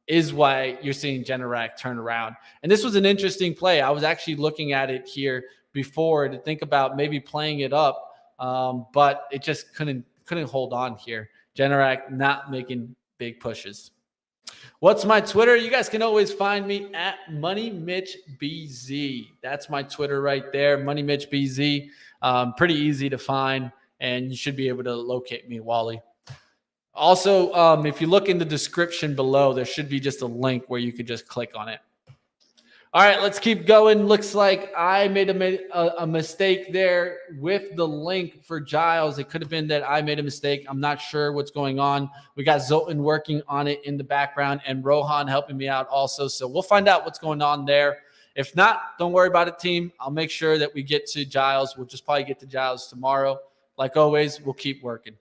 is why you're seeing Generac turn around. And this was an interesting play. I was actually looking at it here before to think about maybe playing it up, but it just couldn't hold on here. Generac not making big pushes. What's my Twitter? You guys can always find me at Money Mitch BZ. That's my Twitter right there, Money Mitch BZ. Pretty easy to find, and you should be able to locate me, Wally. Also, if you look in the description below, there should be just a link where you could just click on it. All right, let's keep going. Looks like I made a mistake there with the link for Giles. It could have been that I made a mistake. I'm not sure what's going on. We got Zoltan working on it in the background and Rohan helping me out also. So we'll find out what's going on there. If not, don't worry about it, team. I'll make sure that we get to Giles. We'll just probably get to Giles tomorrow. Like always, we'll keep working.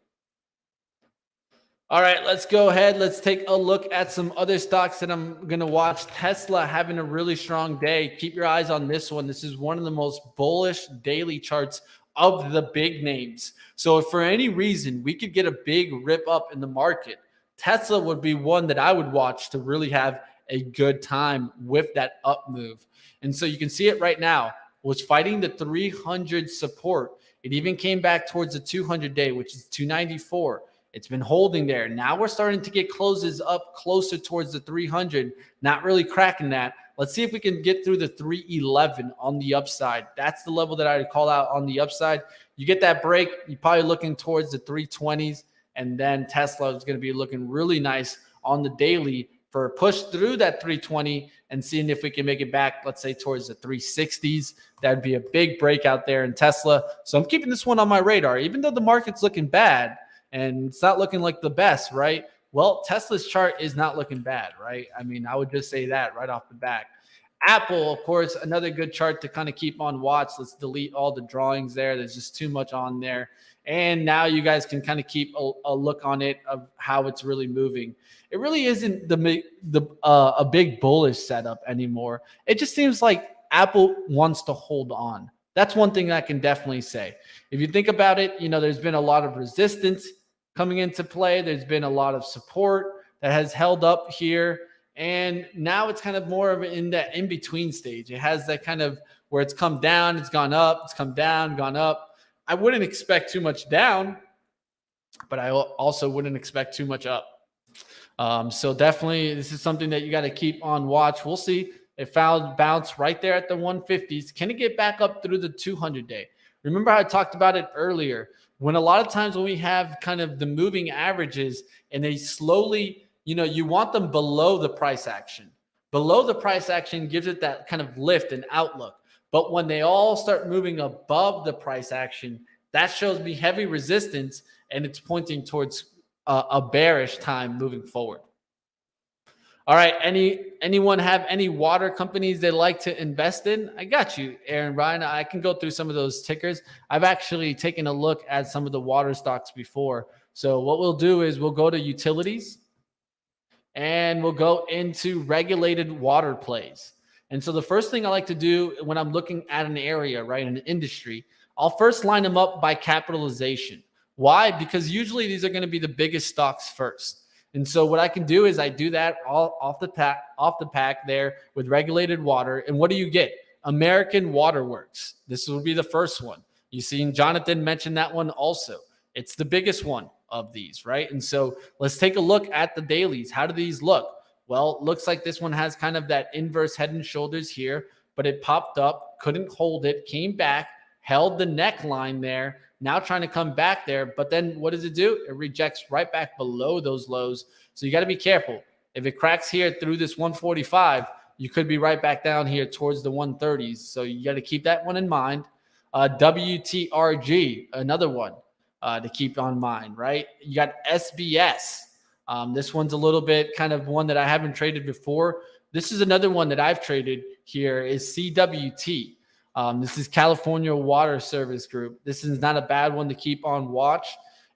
All right, let's go ahead. Let's take a look at some other stocks that I'm going to watch. Tesla having a really strong day. Keep your eyes on this one. This is one of the most bullish daily charts of the big names. So if for any reason we could get a big rip up in the market, Tesla would be one that I would watch to really have a good time with that up move. And so you can see it right now. Was fighting the 300 support. It even came back towards the 200 day, which is 294. It's been holding there. Now we're starting to get closes up closer towards the 300, not really cracking that. Let's see if we can get through the 311 on the upside. That's the level that I would call out on the upside. You get that break, you're probably looking towards the 320s, and then Tesla is going to be looking really nice on the daily for a push through that 320 and seeing if we can make it back, let's say, towards the 360s. That'd be a big breakout there in Tesla. So I'm keeping this one on my radar, even though the market's looking bad. And it's not looking like the best, right? Well, Tesla's chart is not looking bad, right? I mean, I would just say that right off the bat. Apple, of course, another good chart to kind of keep on watch. Let's delete all the drawings there. There's just too much on there. And now you guys can kind of keep a look on it of how it's really moving. It really isn't a big bullish setup anymore. It just seems like Apple wants to hold on. That's one thing I can definitely say. If you think about it, there's been a lot of resistance coming into play. There's been a lot of support that has held up here. And now it's kind of more of in that in-between stage. It has that kind of where it's come down, it's gone up, it's come down, gone up. I wouldn't expect too much down, but I also wouldn't expect too much up. So definitely, this is something that you got to keep on watch. We'll see. It found bounce right there at the 150s. Can it get back up through the 200-day? Remember how I talked about it earlier? When a lot of times when we have kind of the moving averages and they slowly, you want them below the price action. Below the price action gives it that kind of lift and outlook. But when they all start moving above the price action, that shows me heavy resistance, and it's pointing towards a bearish time moving forward. All right. Anyone have any water companies they like to invest in? I got you, Aaron Ryan. I can go through some of those tickers. I've actually taken a look at some of the water stocks before. So what we'll do is we'll go to utilities and we'll go into regulated water plays. And so the first thing I like to do when I'm looking at an area, right, an industry, I'll first line them up by capitalization. Why? Because usually these are going to be the biggest stocks first. And so what I can do is I do that all off the pack there with regulated water. And what do you get? American Water Works. This will be the first one. You've seen Jonathan mention that one also. It's the biggest one of these, right? And so let's take a look at the dailies. How do these look? Well, it looks like this one has kind of that inverse head and shoulders here, but it popped up, couldn't hold it, came back, held the neckline there, now trying to come back there. But then what does it do? It rejects right back below those lows. So you got to be careful. If it cracks here through this 145, you could be right back down here towards the 130s. So you got to keep that one in mind. WTRG, another one to keep on mind, right? You got SBS. This one's a little bit kind of one that I haven't traded before. This is another one that I've traded here is CWT. This is California Water Service Group. This is not a bad one to keep on watch.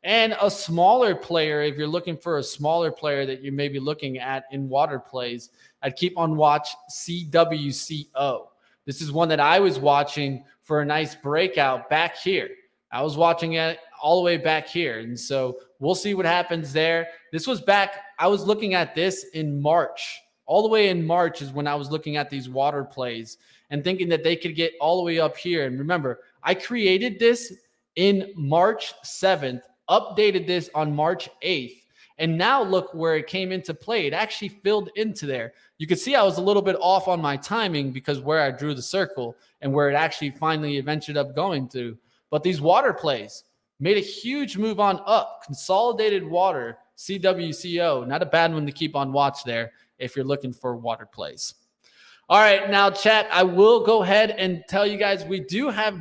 And a smaller player, if you're looking for a smaller player that you may be looking at in water plays, I'd keep on watch CWCO. This is one that I was watching for a nice breakout back here. I was watching it all the way back here. And so we'll see what happens there. This was back, I was looking at this in March. All the way in March is when I was looking at these water plays and thinking that they could get all the way up here. And remember, I created this in March 7th, updated this on March 8th. And now look where it came into play. It actually filled into there. You could see I was a little bit off on my timing because where I drew the circle and where it actually finally eventually up going to. But these water plays made a huge move on up. Consolidated Water, CWCO, not a bad one to keep on watch there if you're looking for water plays. All right, now, chat, I will go ahead and tell you guys we do have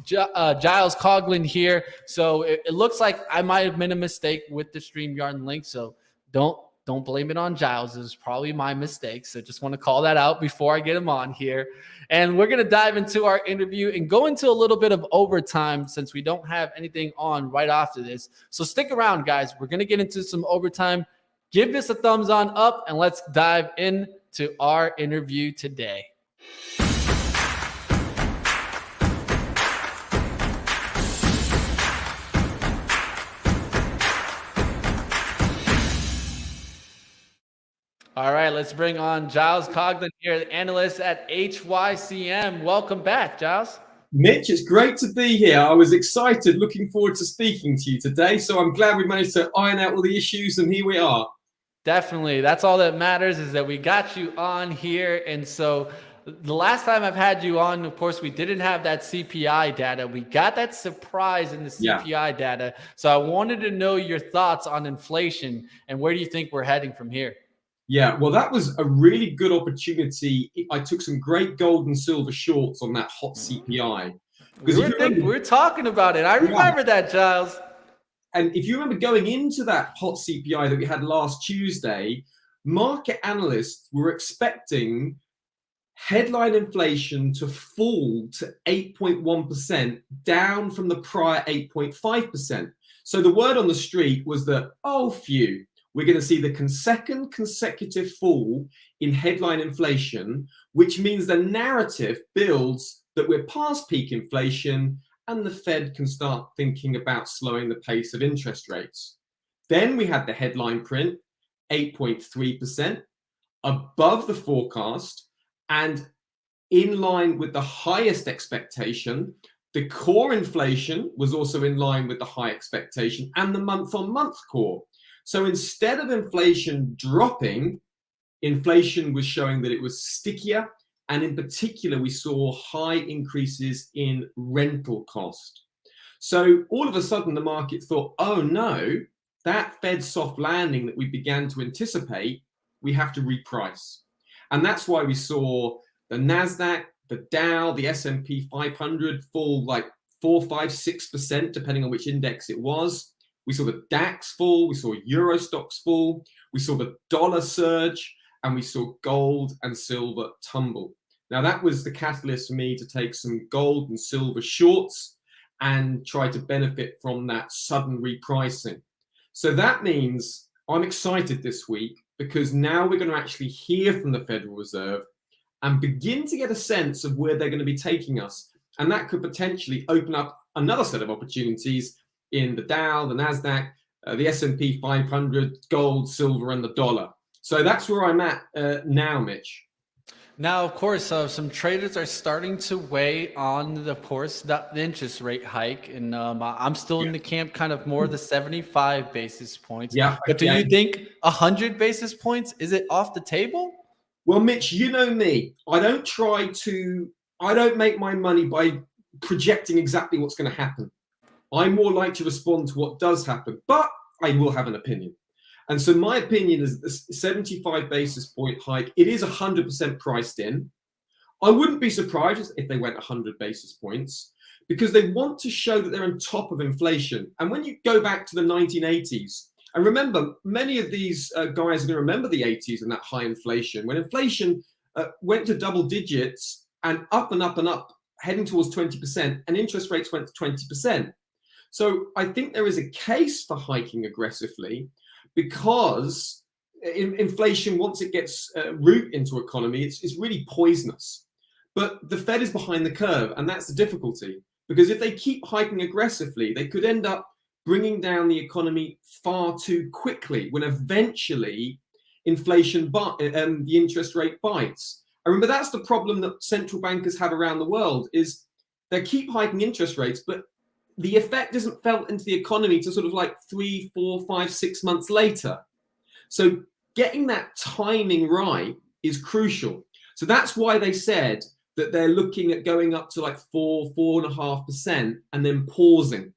Giles Coughlin here. So it looks like I might have made a mistake with the StreamYard link. So don't blame it on Giles. It was probably my mistake. So just want to call that out before I get him on here. And we're going to dive into our interview and go into a little bit of overtime since we don't have anything on right after this. So stick around, guys. We're going to get into some overtime. Give this a thumbs on up and let's dive into our interview today. All right, let's bring on Giles Coughlin here, the analyst at HYCM. Welcome back, Giles. Mitch, it's great to be here. I was excited, looking forward to speaking to you today. So I'm glad we managed to iron out all the issues, and here we are. Definitely. That's all that matters is that we got you on here. And so the last time I've had you on, of course, we didn't have that CPI data. We got that surprise in the CPI data. So I wanted to know your thoughts on inflation and where do you think we're heading from here? Yeah, well, that was a really good opportunity. I took some great gold and silver shorts on that hot CPI. We were talking about it. I remember that, Giles. And if you remember going into that hot CPI that we had last Tuesday, market analysts were expecting headline inflation to fall to 8.1%, down from the prior 8.5%. So the word on the street was that, oh, phew, we're going to see the second consecutive fall in headline inflation, which means the narrative builds that we're past peak inflation and the Fed can start thinking about slowing the pace of interest rates. Then we had the headline print, 8.3%, above the forecast. And in line with the highest expectation. The core inflation was also in line with the high expectation, and the month-on-month core. So instead of inflation dropping, inflation was showing that it was stickier, and in particular, we saw high increases in rental cost. So all of a sudden, the market thought, oh no, that Fed soft landing that we began to anticipate, we have to reprice. And that's why we saw the NASDAQ, the Dow, the S&P 500 fall like 4, 5, 6%, depending on which index it was. We saw the DAX fall, we saw Euro stocks fall, we saw the dollar surge, and we saw gold and silver tumble. Now that was the catalyst for me to take some gold and silver shorts and try to benefit from that sudden repricing. So that means I'm excited this week because now we're going to actually hear from the Federal Reserve and begin to get a sense of where they're going to be taking us. And that could potentially open up another set of opportunities in the Dow, the NASDAQ, the S&P 500, gold, silver, and the dollar. So that's where I'm at now, Mitch. Now, of course, some traders are starting to weigh on, of course, the interest rate hike. And I'm still in the camp kind of more the 75 basis points. Yeah. But do you think 100 basis points, is it off the table? Well, Mitch, you know me. I don't make my money by projecting exactly what's going to happen. I more like to respond to what does happen, but I will have an opinion. And so my opinion is the 75 basis point hike, it is 100% priced in. I wouldn't be surprised if they went 100 basis points because they want to show that they're on top of inflation. And when you go back to the 1980s, and remember, many of these guys are going to remember the 80s and that high inflation. When inflation went to double digits and up and up and up, heading towards 20%, and interest rates went to 20%. So I think there is a case for hiking aggressively because inflation, once it gets root into economy, it's really poisonous. But the Fed is behind the curve, and that's the difficulty. Because if they keep hiking aggressively, they could end up bringing down the economy far too quickly when eventually inflation, the interest rate bites. I remember that's the problem that central bankers have around the world is they keep hiking interest rates, but the effect isn't felt into the economy to sort of like 3, 4, 5, 6 months later. So getting that timing right is crucial. So that's why they said that they're looking at going up to like 4.5% and then pausing.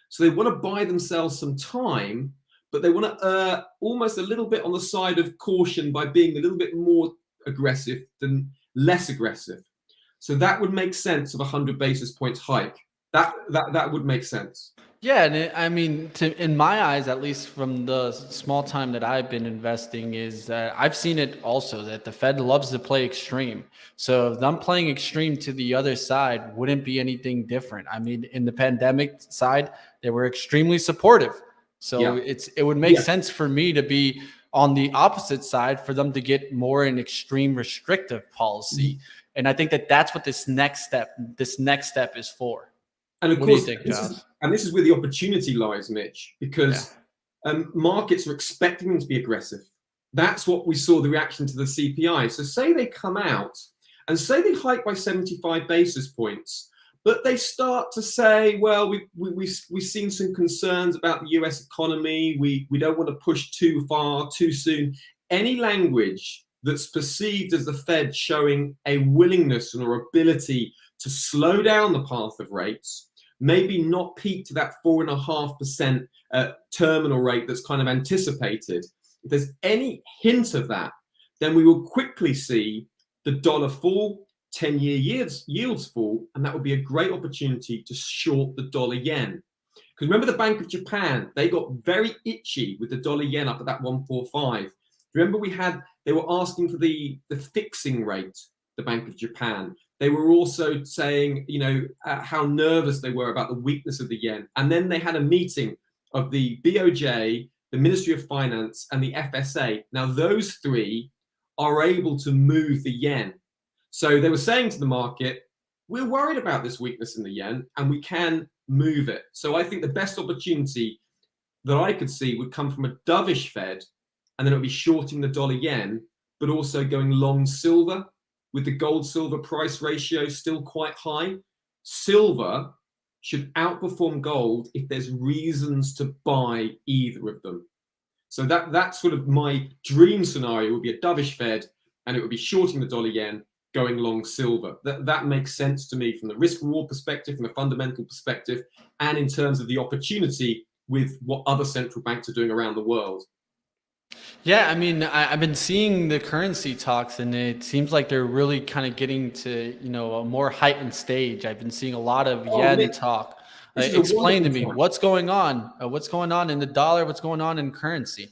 So they want to buy themselves some time, but they want to almost a little bit on the side of caution by being a little bit more aggressive than less aggressive. So that would make sense of 100 basis points hike. That would make sense. Yeah, and I mean, in my eyes, at least from the small time that I've been investing, is that I've seen it also that the Fed loves to play extreme. So if them playing extreme to the other side wouldn't be anything different. I mean, in the pandemic side, they were extremely supportive. So it would make sense for me to be on the opposite side for them to get more an extreme restrictive policy. And I think that that's what this next step is for. And of course, this is where the opportunity lies, Mitch, because markets are expecting them to be aggressive. That's what we saw the reaction to the CPI. So say they come out and say they hike by 75 basis points, but they start to say, well, we've seen some concerns about the US economy. We don't want to push too far, too soon. Any language that's perceived as the Fed showing a willingness or ability to slow down the path of rates, maybe not peak to that 4.5% terminal rate that's kind of anticipated. If there's any hint of that, then we will quickly see the dollar fall, 10-year yields fall, and that would be a great opportunity to short the dollar yen. Because remember the Bank of Japan, they got very itchy with the dollar yen up at that 145. Remember they were asking for the fixing rate, the Bank of Japan. They were also saying, how nervous they were about the weakness of the yen. And then they had a meeting of the BOJ, the Ministry of Finance, and the FSA. Now, those three are able to move the yen. So they were saying to the market, we're worried about this weakness in the yen, and we can move it. So I think the best opportunity that I could see would come from a dovish Fed, and then it would be shorting the dollar yen, but also going long silver. with the gold silver price ratio still quite high, silver should outperform gold if there's reasons to buy either of them. So that's sort of my dream scenario. Would be a dovish Fed, and it would be shorting the dollar yen, going long silver. That makes sense to me from the risk reward perspective, from the fundamental perspective, and in terms of the opportunity with what other central banks are doing around the world. Yeah, I mean, I've been seeing the currency talks, and it seems like they're really kind of getting to, a more heightened stage. I've been seeing a lot of yen Mitch, talk. this is a Explain to wonderful me time. what's going on. What's going on in the dollar? What's going on in currency?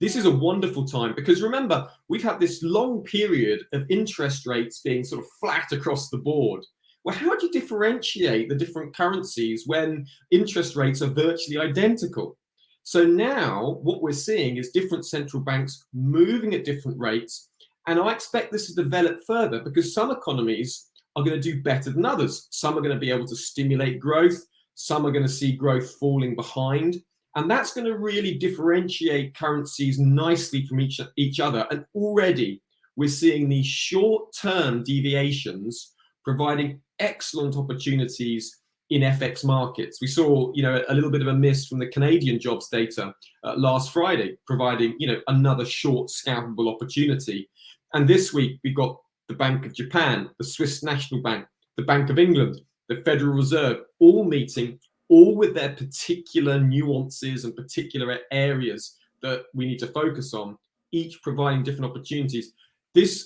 This is a wonderful time because remember, we've had this long period of interest rates being sort of flat across the board. Well, how do you differentiate the different currencies when interest rates are virtually identical? So now what we're seeing is different central banks moving at different rates. And I expect this to develop further because some economies are going to do better than others. Some are going to be able to stimulate growth. Some are going to see growth falling behind. And that's going to really differentiate currencies nicely from each other. And already we're seeing these short-term deviations providing excellent opportunities in FX markets. We saw, a little bit of a miss from the Canadian jobs data last Friday, providing, another short scalpable opportunity. And this week we got the Bank of Japan, the Swiss National Bank, the Bank of England, the Federal Reserve, all meeting, all with their particular nuances and particular areas that we need to focus on, each providing different opportunities.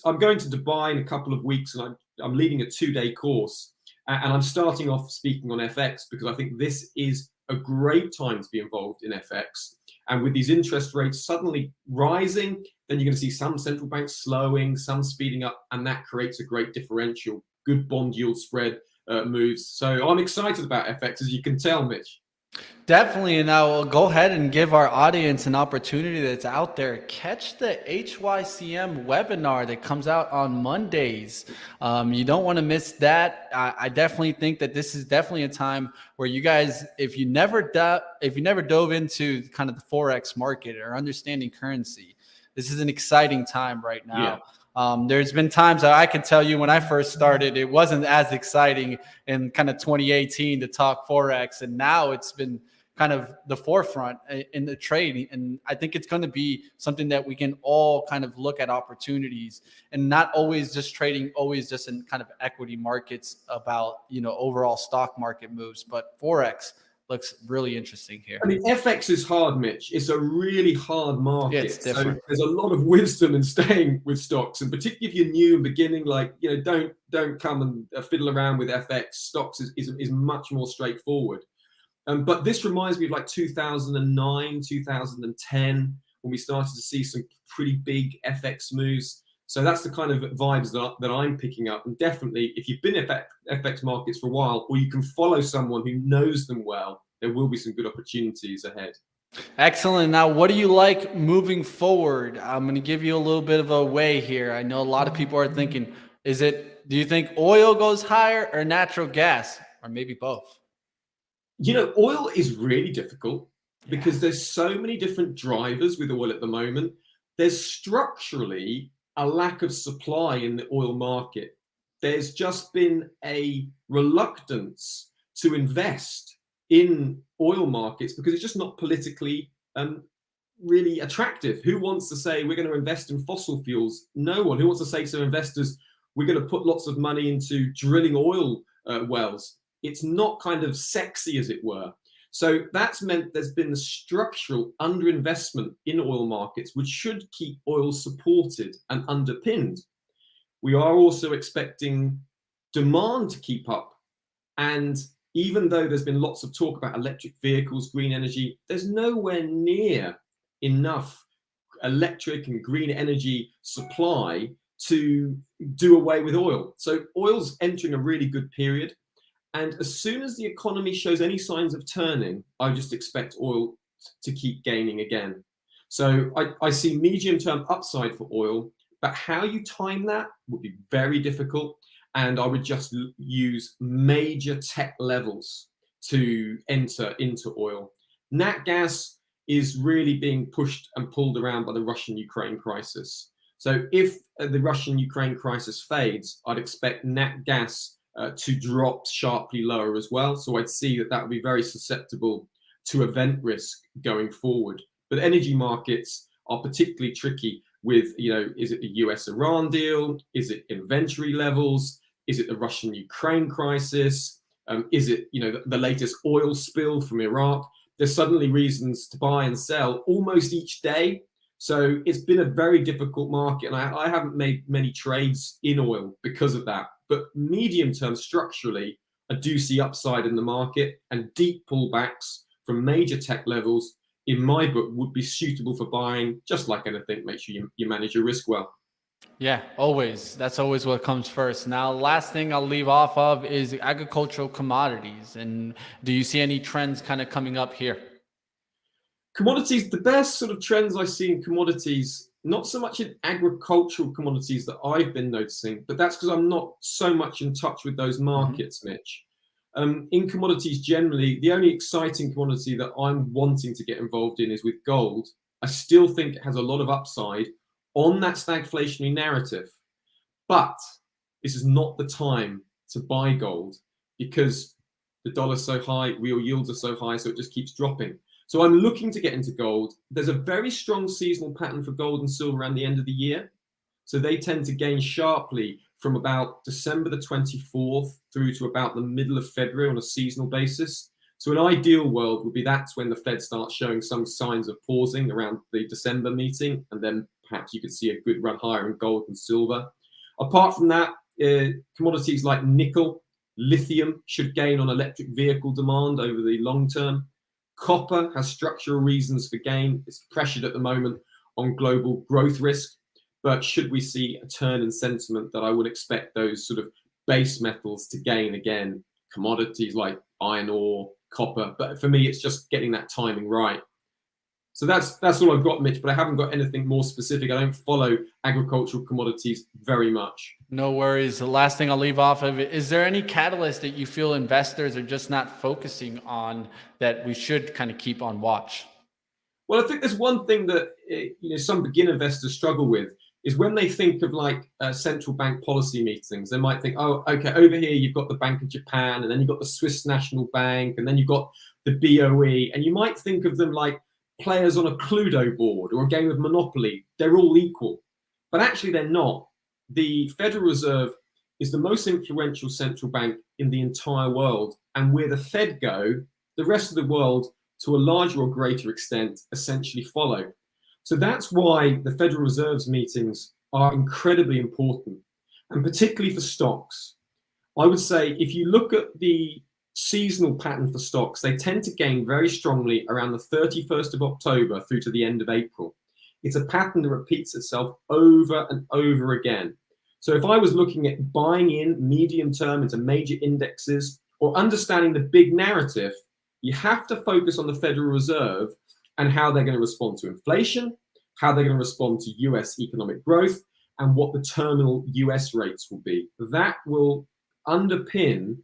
I'm going to Dubai in a couple of weeks, and I'm leading a 2-day course, and I'm starting off speaking on FX because I think this is a great time to be involved in FX. And with these interest rates suddenly rising, then you're going to see some central banks slowing, some speeding up, and that creates a great differential, good bond yield spread moves. So I'm excited about FX, as you can tell, Mitch. Definitely, and I will go ahead and give our audience an opportunity that's out there. Catch the HYCM webinar that comes out on Mondays. You don't want to miss that. I definitely think that this is definitely a time where you guys, if you never dove into kind of the Forex market or understanding currency, this is an exciting time right now. Yeah. There's been times that I can tell you when I first started, it wasn't as exciting in kind of 2018 to talk Forex. And now it's been kind of the forefront in the trade. And I think it's going to be something that we can all kind of look at opportunities and not always just trading, always just in kind of equity markets about, overall stock market moves, but Forex looks really interesting here. I mean, FX is hard, Mitch. It's a really hard market. Yeah, it's different. So there's a lot of wisdom in staying with stocks, and particularly if you're new and beginning, don't come and fiddle around with FX. Stocks is much more straightforward. But this reminds me of like 2009, 2010, when we started to see some pretty big FX moves. So that's the kind of vibes that I'm picking up. And definitely, if you've been in FX markets for a while, or you can follow someone who knows them well, there will be some good opportunities ahead. Excellent. Now, what do you like moving forward? I'm going to give you a little bit of a way here. I know a lot of people are thinking, do you think oil goes higher or natural gas, or maybe both? Oil is really difficult because there's so many different drivers with oil at the moment. There's structurally a lack of supply in the oil market. There's just been a reluctance to invest in oil markets because it's just not politically really attractive. Who wants to say we're going to invest in fossil fuels? No one. Who wants to say to investors, we're going to put lots of money into drilling oil wells? It's not kind of sexy, as it were. So that's meant there's been a structural underinvestment in oil markets, which should keep oil supported and underpinned. We are also expecting demand to keep up. And even though there's been lots of talk about electric vehicles, green energy, there's nowhere near enough electric and green energy supply to do away with oil. So oil's entering a really good period. And as soon as the economy shows any signs of turning, I just expect oil to keep gaining again. So I see medium-term upside for oil, but how you time that would be very difficult. And I would just use major tech levels to enter into oil. Nat gas is really being pushed and pulled around by the Russian-Ukraine crisis. So if the Russian-Ukraine crisis fades, I'd expect nat gas to drop sharply lower as well. So I'd see that would be very susceptible to event risk going forward. But energy markets are particularly tricky with, is it the US-Iran deal? Is it inventory levels? Is it the Russian-Ukraine crisis? Is it, the latest oil spill from Iraq? There's suddenly reasons to buy and sell almost each day. So it's been a very difficult market, and I haven't made many trades in oil because of that. But medium term, structurally, I do see upside in the market, and deep pullbacks from major tech levels, in my book, would be suitable for buying. Just like anything, make sure you manage your risk well. Yeah, always. That's always what comes first. Now, last thing I'll leave off of is agricultural commodities. And do you see any trends kind of coming up here? Commodities, the best sort of trends I see in commodities, not so much in agricultural commodities that I've been noticing, but that's because I'm not so much in touch with those markets, Mitch. In commodities generally, the only exciting commodity that I'm wanting to get involved in is with gold. I still think it has a lot of upside on that stagflationary narrative. But this is not the time to buy gold because the dollar's so high, real yields are so high, so it just keeps dropping. So I'm looking to get into gold. There's a very strong seasonal pattern for gold and silver around the end of the year. So they tend to gain sharply from about December the 24th through to about the middle of February on a seasonal basis. So an ideal world would be that's when the Fed starts showing some signs of pausing around the December meeting, and then perhaps you could see a good run higher in gold and silver. Apart from that, commodities like nickel, lithium should gain on electric vehicle demand over the long term. Copper has structural reasons for gain. It's pressured at the moment on global growth risk. But should we see a turn in sentiment, that I would expect those sort of base metals to gain again, commodities like iron ore, copper. But for me, it's just getting that timing right. So that's all I've got, Mitch, but I haven't got anything more specific. I don't follow agricultural commodities very much. No worries. The last thing I'll leave off of it, is there any catalyst that you feel investors are just not focusing on that we should kind of keep on watch? Well, I think there's one thing that some beginner investors struggle with is when they think of like central bank policy meetings. They might think, oh, okay, over here you've got the Bank of Japan, and then you've got the Swiss National Bank, and then you've got the BOE, and you might think of them like players on a Cluedo board or a game of Monopoly. They're all equal, but actually they're not. The Federal Reserve is the most influential central bank in the entire world, and where the Fed go, the rest of the world, to a larger or greater extent, essentially follow. So that's why the Federal Reserve's meetings are incredibly important, and particularly for stocks. I would say if you look at the seasonal pattern for stocks, they tend to gain very strongly around the 31st of October through to the end of April. It's a pattern that repeats itself over and over again. So if I was looking at buying in medium term into major indexes or understanding the big narrative, you have to focus on the Federal Reserve and how they're going to respond to inflation, how they're going to respond to US economic growth, and what the terminal US rates will be. That will underpin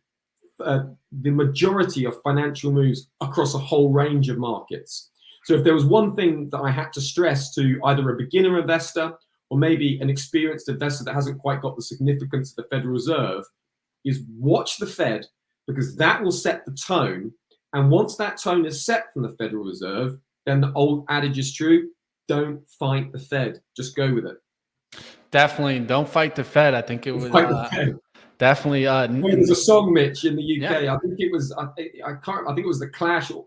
the majority of financial moves across a whole range of markets. So if there was one thing that I had to stress to either a beginner investor or maybe an experienced investor that hasn't quite got the significance of the Federal Reserve, is watch the Fed, because that will set the tone. And once that tone is set from the Federal Reserve, then the old adage is true: don't fight the Fed, just go with it. Definitely, don't fight the Fed. I think it was definitely. There's a song, Mitch, in the UK. Yeah. I think it was. I think it was the Clash. Or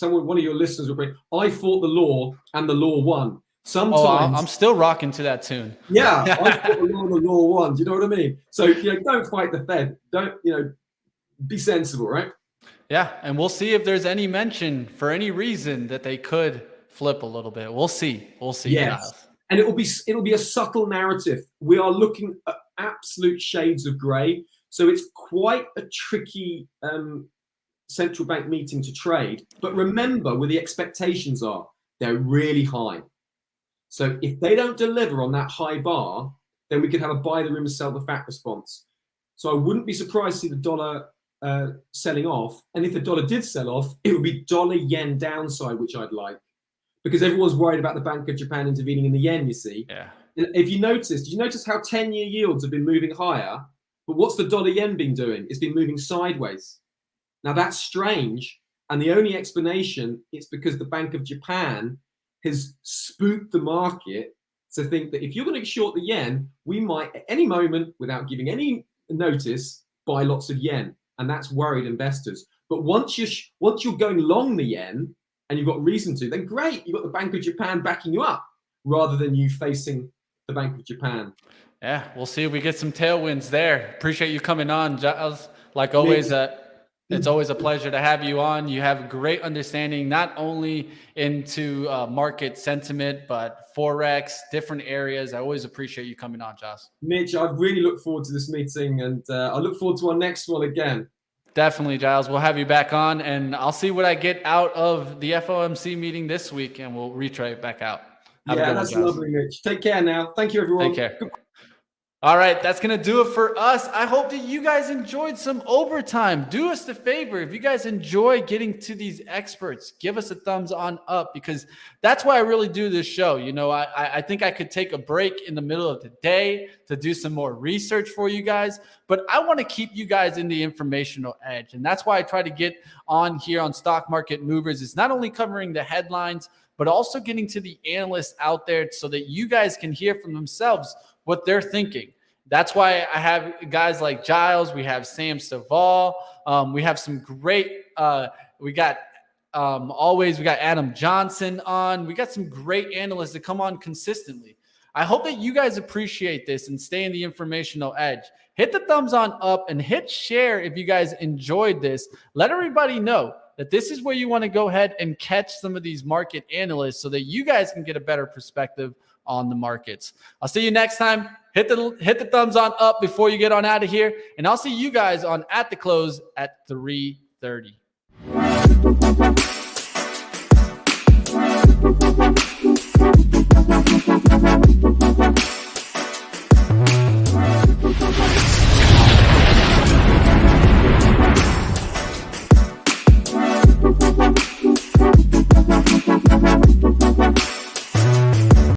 one of your listeners will bring. I fought the law, and the law won. Sometimes I'm still rocking to that tune. Yeah, I fought the law, and the law won. Do you know what I mean? So don't fight the Fed. Don't be sensible, right? Yeah, and we'll see if there's any mention for any reason that they could flip a little bit. We'll see. Yes. Giles. And it'll be a subtle narrative. We are looking at absolute shades of grey. So it's quite a tricky central bank meeting to trade. But remember where the expectations are. They're really high. So if they don't deliver on that high bar, then we could have a buy the rumor, sell the fact response. So I wouldn't be surprised to see the dollar selling off. And if the dollar did sell off, it would be dollar yen downside, which I'd like. Because everyone's worried about the Bank of Japan intervening in the yen, you see. Yeah. if you notice, did you notice how 10-year yields have been moving higher? But what's the dollar yen been doing? It's been moving sideways. Now that's strange. And the only explanation is because the Bank of Japan has spooked the market to think that if you're going to short the yen, we might at any moment, without giving any notice, buy lots of yen. And that's worried investors. But once you're going long the yen and you've got reason to, then great, you've got the Bank of Japan backing you up rather than you facing the Bank of Japan. Yeah, we'll see if we get some tailwinds there. Appreciate you coming on, Giles. Like always, it's always a pleasure to have you on. You have great understanding, not only into market sentiment, but Forex, different areas. I always appreciate you coming on, Giles. Mitch, I really look forward to this meeting, and I look forward to our next one again. Definitely, Giles. We'll have you back on, and I'll see what I get out of the FOMC meeting this week, and we'll retry back out. Have a good that's one, Giles. lovely, Mitch. Take care now. Thank you, everyone. Take care. All right, that's going to do it for us. I hope that you guys enjoyed some overtime. Do us the favor. If you guys enjoy getting to these experts, give us a thumbs on up, because that's why I really do this show. You know, I think I could take a break in the middle of the day to do some more research for you guys, but I want to keep you guys in the informational edge. And that's why I try to get on here on Stock Market Movers. It's not only covering the headlines, but also getting to the analysts out there so that you guys can hear from themselves what they're thinking. That's why I have guys like Giles. We have Sam Saval. We have some great, we got Adam Johnson on. We got some great analysts that come on consistently. I hope that you guys appreciate this and stay in the informational edge. Hit the thumbs on up and hit share if you guys enjoyed this. Let everybody know that this is where you want to go ahead and catch some of these market analysts so that you guys can get a better perspective on the markets. I'll see you next time. Hit the thumbs on up before you get on out of here, and I'll see you guys on At the Close at 3:30.